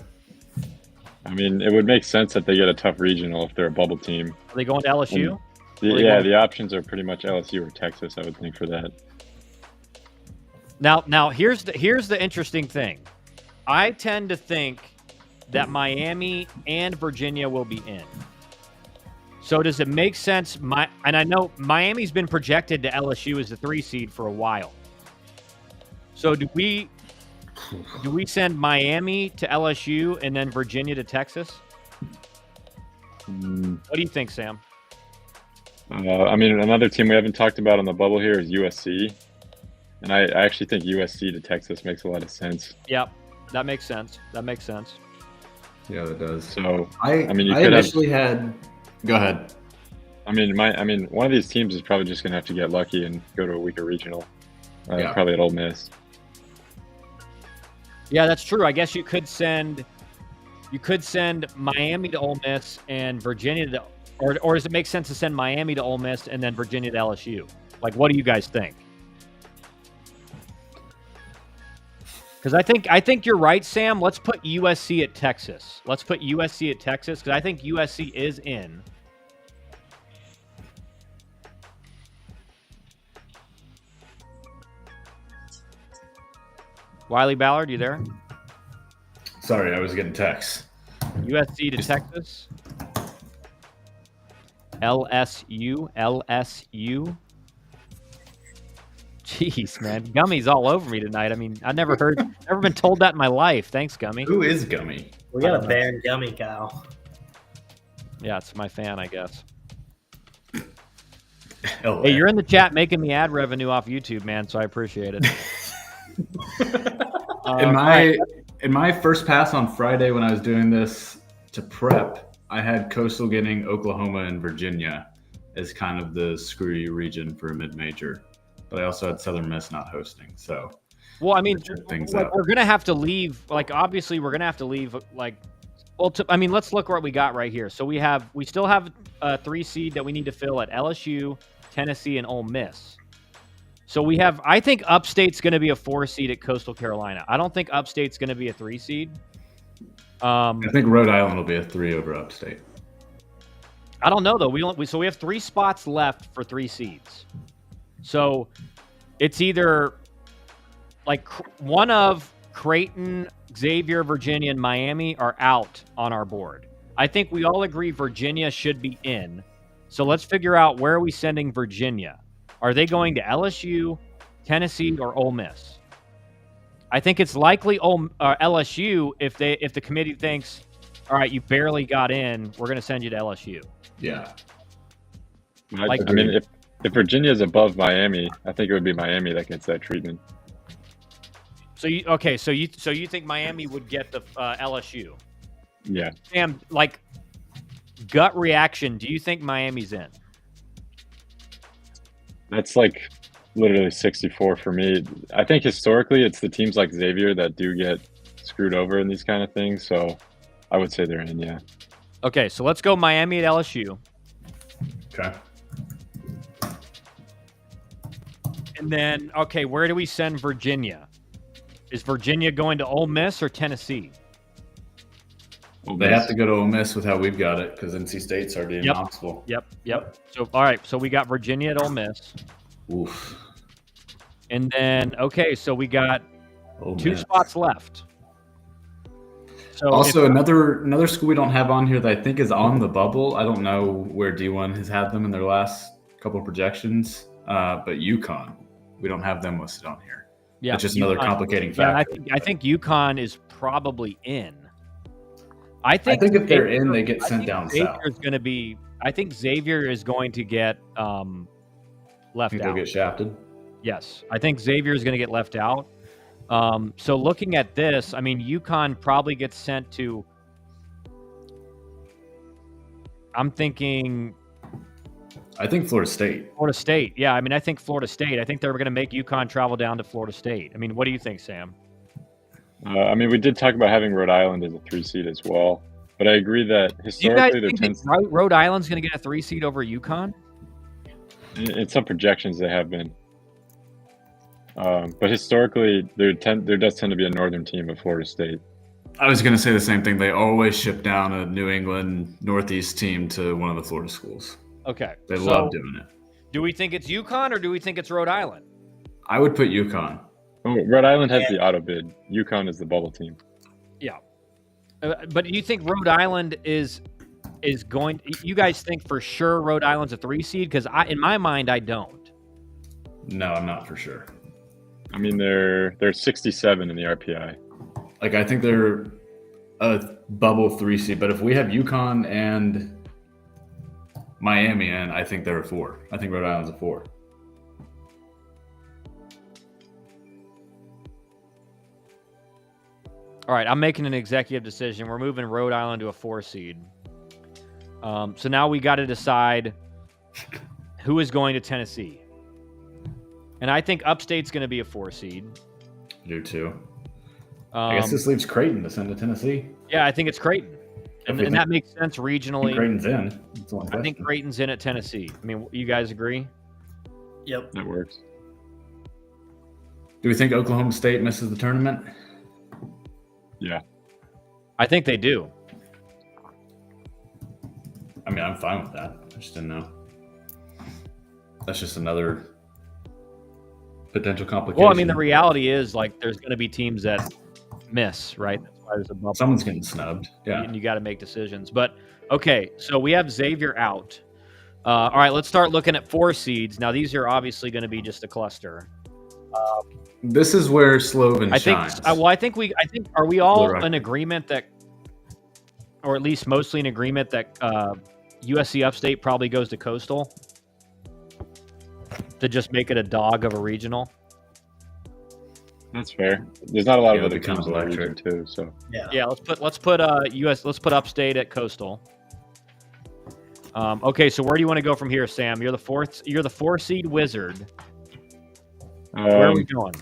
I mean, it would make sense that they get a tough regional if they're a bubble team. Are they going to LSU? The options are pretty much LSU or Texas, I would think, for that. Now here's the interesting thing. I tend to think that Miami and Virginia will be in. So does it make sense? And I know Miami's been projected to LSU as the 3 seed for a while. So do we send Miami to LSU and then Virginia to Texas? What do you think, Sam? I mean, another team we haven't talked about on the bubble here is USC. And I actually think USC to Texas makes a lot of sense. Yep, that makes sense. Yeah, that does. So, I mean, you I could initially had. Go ahead. I mean, one of these teams is probably just going to have to get lucky and go to a weaker regional. Yeah. Probably at Ole Miss. Yeah, that's true. I guess you could send Miami to Ole Miss and Virginia to, or does it make sense to send Miami to Ole Miss and then Virginia to LSU? Like, what do you guys think? Because I think you're right, Sam. Let's put USC at Texas. Because I think USC is in. Wiley Ballard, you there? Sorry, I was getting texts. USC to Texas. LSU. Jeez, man. Gummy's all over me tonight. I mean, I've never been told that in my life. Thanks, Gummy. Who is Gummy? We got to ban Gummy, Kyle. Yeah, it's my fan, I guess. Oh, Hey, you're in the chat making me ad revenue off YouTube, man, so I appreciate it. In my first pass on Friday when I was doing this to prep, I had Coastal getting Oklahoma and Virginia as kind of the screwy region for a mid-major. But I also had Southern Miss not hosting, so. Well, I mean, we're gonna have to leave. Like, obviously, we're gonna have to leave. Like, I mean, let's look what we got right here. So we still have a 3 seed that we need to fill at LSU, Tennessee, and Ole Miss. So we have. I think Upstate's gonna be a 4 seed at Coastal Carolina. I don't think Upstate's gonna be a 3 seed. I think Rhode Island will be a 3 over Upstate. I don't know though. We have 3 spots left for 3 seeds. So it's either like one of Creighton, Xavier, Virginia, and Miami are out on our board. I think we all agree Virginia should be in. So let's figure out, where are we sending Virginia? Are they going to LSU, Tennessee, or Ole Miss? I think it's likely LSU if the committee thinks, all right, you barely got in, we're going to send you to LSU. Yeah. I mean, if Virginia is above Miami, I think it would be Miami that gets that treatment. So you think Miami would get the LSU? Yeah. Sam, like, gut reaction, do you think Miami's in? That's like literally 64 for me. I think historically it's the teams like Xavier that do get screwed over in these kind of things. So I would say they're in, yeah. Okay, so let's go Miami at LSU. Okay. And then, okay, where do we send Virginia? Is Virginia going to Ole Miss or Tennessee? They have to go to Ole Miss with how we've got it, because NC State's already in Knoxville. Yep. So, all right, so we got Virginia at Ole Miss. Oof. And then, okay, so we got Ole 2 Miss. spots left. So Also, another school we don't have on here that I think is on the bubble. I don't know where D1 has had them in their last couple of projections, but UConn, we don't have them listed on here. Yeah, it's just another complicating factor. I think UConn is probably in. I think if they're in, they get sent down south. I think Xavier is going to get left out. They'll get shafted. Yes, I think Xavier is going to get left out. So looking at this, I mean, UConn probably gets sent to. I'm thinking. I think Florida State. Florida State. Yeah, I mean, I think Florida State. I think they're going to make UConn travel down to Florida State. I mean, what do you think, Sam? I mean, we did talk about having Rhode Island as a 3 seed as well, but I agree that historically there tends that Rhode Island's going to get a 3 seed over UConn? in some projections they have been, but historically there does tend to be a northern team of Florida State. I was going to say the same thing. They always ship down a New England Northeast team to one of the Florida schools. Okay, they love doing it. Do we think it's UConn or do we think it's Rhode Island? I would put UConn. Oh, Rhode Island has the auto bid. UConn is the bubble team. Yeah, but you think Rhode Island is going? You guys think for sure Rhode Island's a 3 seed? Because in my mind, I don't. No, I'm not for sure. I mean, they're 67 in the RPI. Like, I think they're a bubble 3 seed, but if we have UConn and Miami in, I think they're a 4. I think Rhode Island's a 4. All right, I'm making an executive decision. We're moving Rhode Island to a 4 seed. So now we got to decide who is going to Tennessee. And I think Upstate's going to be a 4 seed. I do too. I guess this leaves Creighton to send to Tennessee. Yeah, I think it's Creighton. And that makes sense regionally. Creighton's in. I think Creighton's in at Tennessee. I mean, you guys agree? Yep. That works. Do we think Oklahoma State misses the tournament? Yeah. I think they do. I mean, I'm fine with that. I just didn't know. That's just another potential complication. Well, I mean, the reality is, like, there's going to be teams that miss, right? That's why there's a bubble. Someone's getting snubbed. Yeah. And you got to make decisions. But, okay, so we have Xavier out. All right, let's start looking at 4 seeds. Now, these are obviously going to be just a cluster. This is where Sloven shines. I think are we all in agreement that, or at least mostly in agreement that USC Upstate probably goes to Coastal to just make it a dog of a regional? That's fair. There's not a lot of other teams in the region too, so yeah. Let's put Upstate at Coastal. Okay, so where do you want to go from here, Sam? You're the 4 seed Wizard. Where are we going?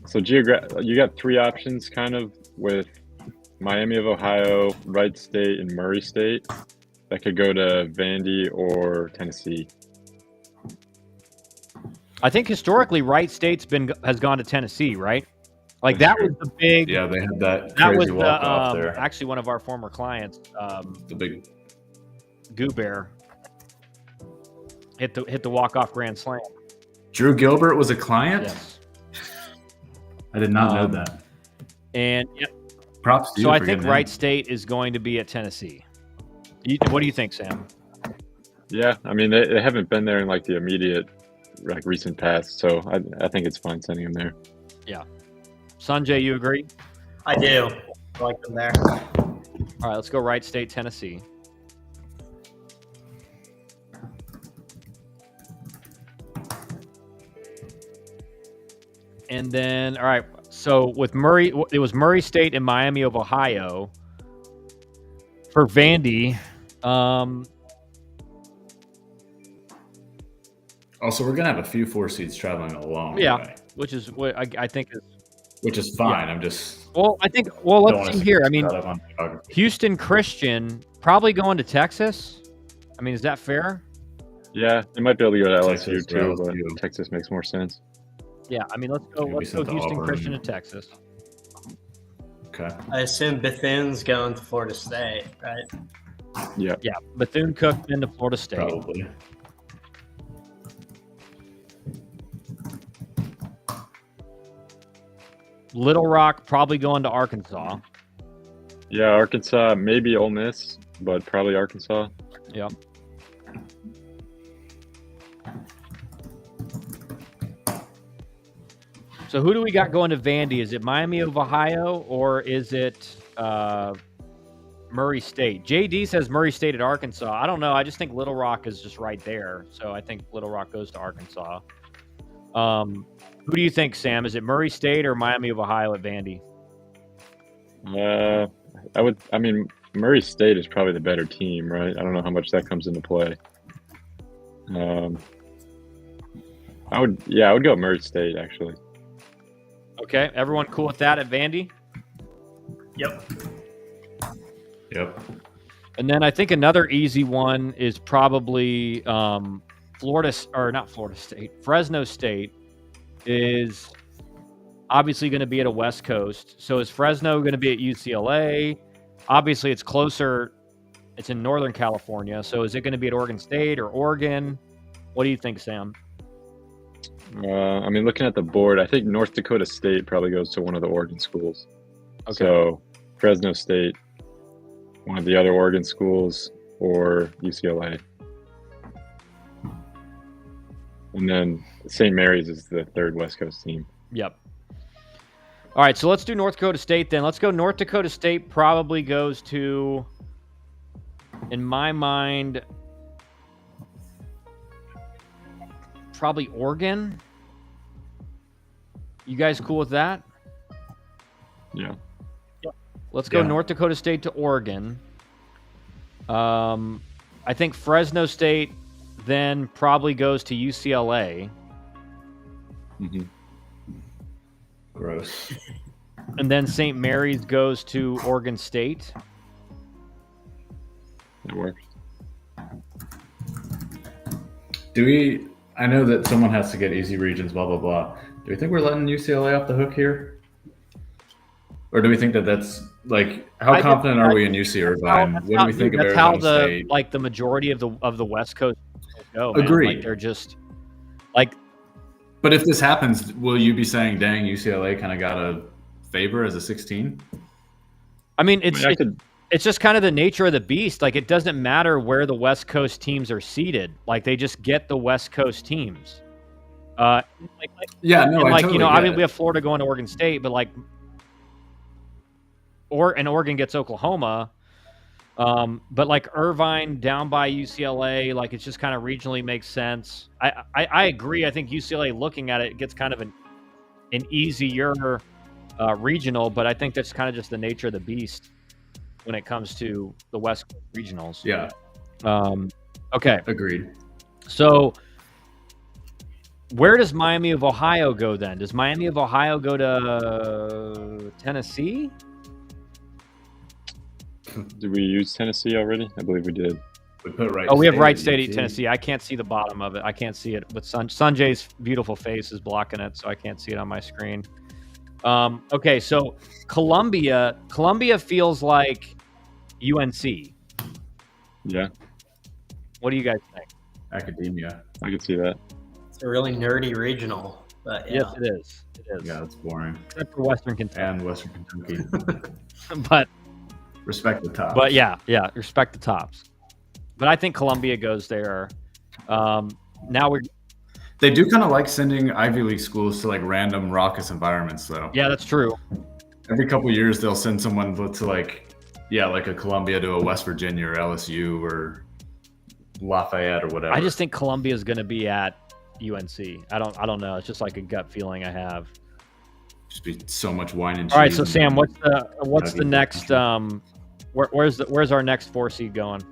So you got 3 options, kind of, with Miami of Ohio, Wright State, and Murray State. That could go to Vandy or Tennessee. I think historically Wright State's has gone to Tennessee, right? Like that was the big. Yeah, they had that crazy walk off there. Actually, one of our former clients, the big Goo Bear, hit the walk off grand slam. Drew Gilbert was a client. Yes. I did not know that. And yep. Props to you. So I think Wright State is going to be at Tennessee. What do you think, Sam? Yeah, I mean they haven't been there in like the immediate, like recent past, so I think it's fine sending them there. Yeah. Sanjay, you agree? I do. I like them there. All right, let's go Wright State, Tennessee. And then, all right, so with Murray, it was Murray State and Miami of Ohio. For Vandy, also, we're gonna have a few 4 seeds traveling a long way. Which is what I think is. Which is fine. Yeah. I'm just. Let's see here. I mean, Houston Christian probably going to Texas. I mean, is that fair? Yeah, they might be able to go to LSU Texas too, but Texas makes more sense. Yeah, I mean, let's go Houston Christian to Texas. Okay. I assume Bethune's going to Florida State, right? Yeah. Yeah, Bethune-Cookman into Florida State. Probably. Little Rock probably going to Arkansas. Yeah, Arkansas, maybe Ole Miss, but probably Arkansas. Yep. So who do we got going to Vandy? Is it Miami of Ohio or is it Murray State? JD says Murray State at Arkansas. I don't know. I just think Little Rock is just right there. So I think Little Rock goes to Arkansas. Who do you think, Sam? Is it Murray State or Miami of Ohio at Vandy? I mean, Murray State is probably the better team, right? I don't know how much that comes into play. I would go Murray State, actually. Okay, everyone cool with that at Vandy? Yep. Yep. And then I think another easy one is probably Fresno State is obviously going to be at a West Coast. So is Fresno going to be at UCLA? Obviously, it's closer. It's in Northern California. So is it going to be at Oregon State or Oregon? What do you think, Sam? I mean, looking at the board, I think North Dakota State probably goes to one of the Oregon schools. Okay. So Fresno State, one of the other Oregon schools, or UCLA. And then St. Mary's is the third West Coast team. Yep. All right, so let's do North Dakota State then. Let's go North Dakota State probably goes to, in my mind, probably Oregon. You guys cool with that? Yeah. Let's go Yeah. North Dakota State to Oregon. I think Fresno State then probably goes to UCLA. Mm-hmm. Gross. And then St. Mary's goes to Oregon State. It works. I know that someone has to get easy regions, blah, blah, blah. Do we think we're letting UCLA off the hook here? Or do we think that that's, like, how confident are we in UC Irvine? What do we think of Arizona State? Like, the majority of the West Coast go, man. Agreed. Like, they're just, like... But if this happens, will you be saying, dang, UCLA kind of got a favor as a 16? I mean, it's just kind of the nature of the beast. Like, it doesn't matter where the West Coast teams are seated. Like, they just get the West Coast teams. I totally you know, get obviously it. we have Florida going to Oregon State, but like, and Oregon gets Oklahoma. But like Irvine down by UCLA, like it's just kind of regionally makes sense. I agree. I think UCLA, looking at it, gets kind of an easier regional, but I think that's kind of just the nature of the beast when it comes to the West Coast regionals. Yeah. Okay. Agreed. So where does Miami of Ohio go then? Does Miami of Ohio go to Tennessee? Did we use Tennessee already? I believe we did. We put Wright We have State Wright at State at UT. Tennessee. I can't see the bottom of it. I can't see it. But Sanjay's beautiful face is blocking it, so I can't see it on my screen. Okay, so Columbia feels like UNC. Yeah, What do you guys think? Academia. I could see that. It's a really nerdy regional, but yeah. Yes, it is. It is. Yeah, that's boring. Except for Western Kentucky. And Western Kentucky. But Respect the top. yeah, respect the tops. But I think Columbia goes there. Now They do kind of like sending Ivy League schools to like random raucous environments, though. yeah, that's true. Every couple years, they'll send someone to like a Columbia to a West Virginia or LSU or Lafayette or whatever. I just think Columbia is going to be at UNC. I don't know. It's just like a gut feeling I have. just be so much wine and cheese. All right, so and Sam, what's the Kentucky. next? Where's our next 4 seed going?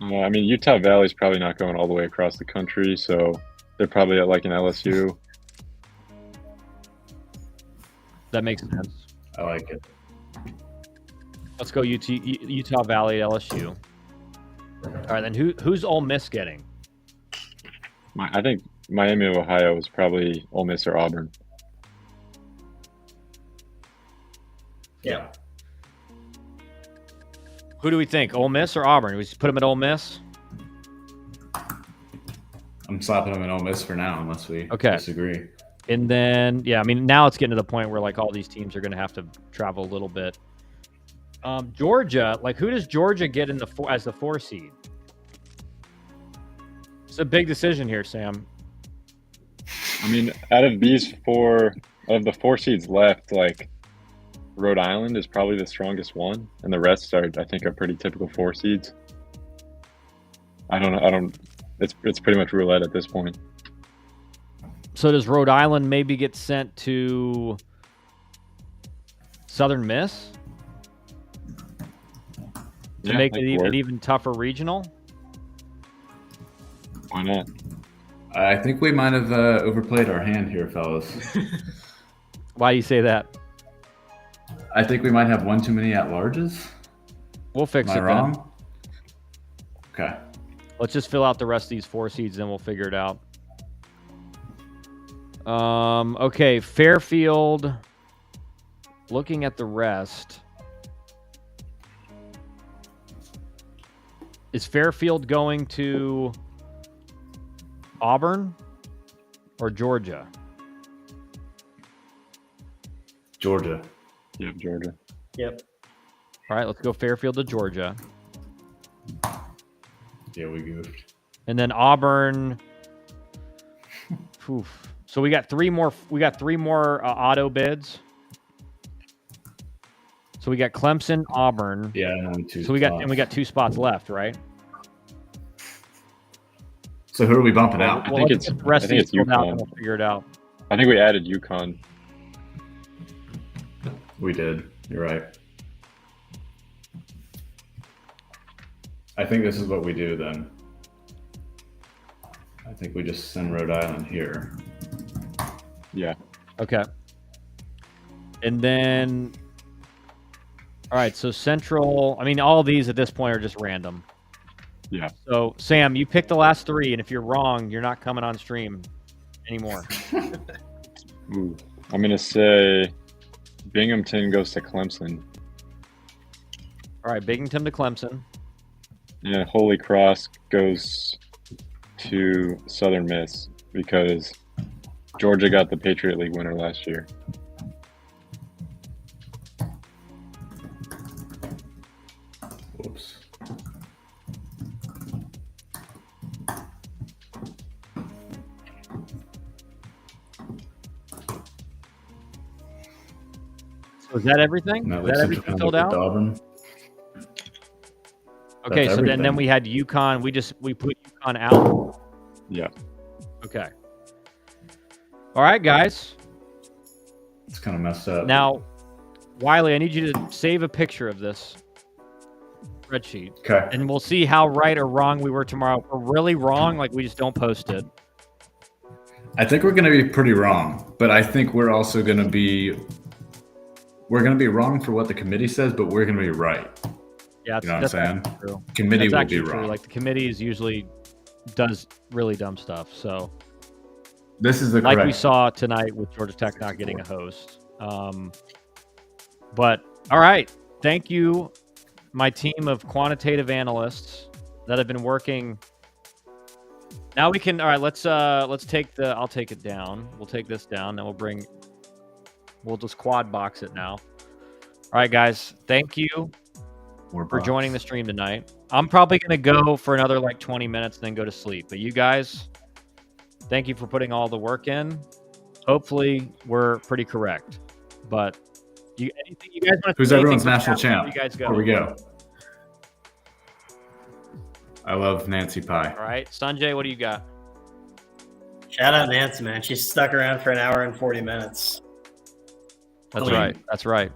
I mean, Utah Valley's probably not going all the way across the country, so they're probably at like an LSU. That makes sense. I like it. Let's go Utah Valley at LSU. All right, then who's Ole Miss getting? I think Miami of Ohio is probably Ole Miss or Auburn. Yeah. Who do we think? Ole Miss or Auburn? We just put them at Ole Miss. I'm slapping them in Ole Miss for now, unless we disagree. And then, I mean, now it's getting to the point where like all these teams are going to have to travel a little bit. Georgia, like who does Georgia get in as the 4 seed? It's a big decision here, Sam. I mean, out of the 4 seeds left, like Rhode Island is probably the strongest one, and the rest are pretty typical 4 seeds. I don't. It's pretty much roulette at this point. So does Rhode Island maybe get sent to Southern Miss to make it an even tougher regional? Why not? I think we might have overplayed our hand here, fellas. Why do you say that? I think we might have one too many at-larges. We'll fix it. Am I wrong? Okay. Let's just fill out the rest of these 4 seeds, then we'll figure it out. Okay, Fairfield. Looking at the rest. Is Fairfield going to Auburn or Georgia? Georgia. Yep, Georgia. Yep. All right, let's go Fairfield to Georgia. Yeah, we goofed. And then Auburn. Oof. So we got 3 more. We got 3 more auto bids. So we got Clemson, Auburn. Yeah, and only 2 So we got 2 spots left, right? So who are we bumping out? I think it's UConn. And we'll figure it out. I think we added UConn. We did. You're right. I think this is what we do then. I think we just send Rhode Island here. Yeah. Okay. And then, all right, so Central, I mean, all these at this point are just random. Yeah. So, Sam, you pick the last 3, and if you're wrong, you're not coming on stream anymore. Ooh. I'm going to say Binghamton goes to Clemson. All right, Binghamton to Clemson. And Holy Cross goes to Southern Miss because Georgia got the Patriot League winner last year. Whoops. So is that everything? No, is that everything filled out? Auburn. Okay, so then we had UConn. We put UConn out. Yeah. Okay. All right, guys. It's kind of messed up. Now, Wiley, I need you to save a picture of this spreadsheet. Okay. And we'll see how right or wrong we were tomorrow. If we're really wrong, like we just don't post it. I think we're going to be pretty wrong, but I think we're also going to be wrong for what the committee says, but we're going to be right. Yeah, you know what I'm saying? True. Committee will be wrong. Like the committees usually does really dumb stuff. So this is the like correct. We saw tonight with Georgia Tech not getting a host. But all right, thank you, my team of quantitative analysts that have been working. Now we can. All right, let's take the. I'll take it down. We'll take this down. Then we'll just quad box it now. All right, guys. Thank you for joining the stream tonight. I'm probably going to go for another like 20 minutes and then go to sleep. But you guys, thank you for putting all the work in. Hopefully, we're pretty correct. But anything you guys want to? Who's everyone's national champ? You guys go. Before we go. I love Nancy Pie. All right, Sanjay, what do you got? Shout out Nancy, man. She stuck around for an hour and 40 minutes. That's right. That's right.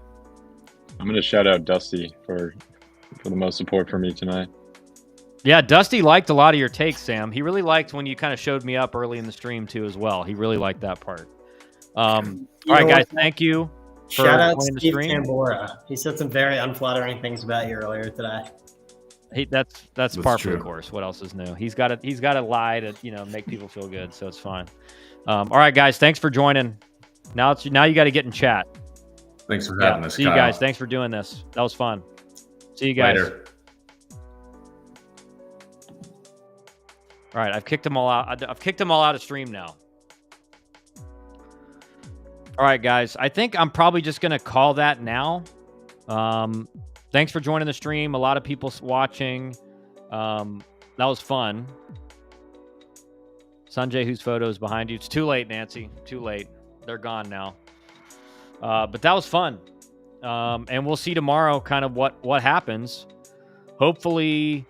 I'm going to shout out Dusty for the most support for me tonight. Yeah, Dusty liked a lot of your takes, Sam. He really liked when you kind of showed me up early in the stream too as well. He really liked that part. All right, guys, thank you. Shout out Steve Tambora. He said some very unflattering things about you earlier today. That's par for the course. What else is new? He's got to lie to make people feel good, so it's fine. All right, guys, thanks for joining. Now you got to get in chat. Thanks for having us. See you guys. Thanks for doing this. That was fun. See you guys. Later. All right, I've kicked them all out. I've kicked them all out of stream now. All right, guys. I think I'm probably just gonna call that now. Thanks for joining the stream. A lot of people watching. That was fun. Sanjay, whose photo is behind you? It's too late, Nancy. Too late. They're gone now. But that was fun. And we'll see tomorrow kind of what happens. Hopefully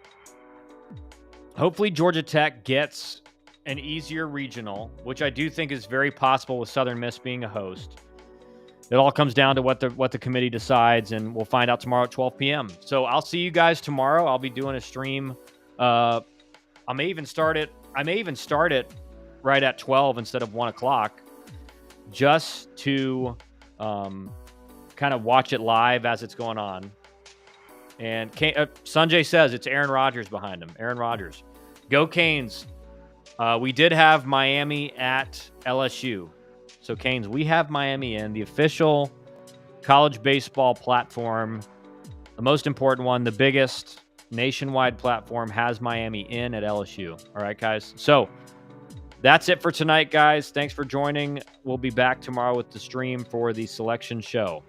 Georgia Tech gets an easier regional, which I do think is very possible with Southern Miss being a host. It all comes down to what the committee decides, and we'll find out tomorrow at 12 p.m. So I'll see you guys tomorrow. I'll be doing a stream. I may even start it right at 12 instead of 1 o'clock, just to kind of watch it live as it's going on. And Sanjay says it's Aaron Rodgers behind him. Aaron Rodgers. Go Canes. We did have Miami at LSU. So, Canes, we have Miami in, the official college baseball platform, the most important one, the biggest nationwide platform, has Miami in at LSU. All right, guys. So, that's it for tonight, guys. Thanks for joining. We'll be back tomorrow with the stream for the selection show.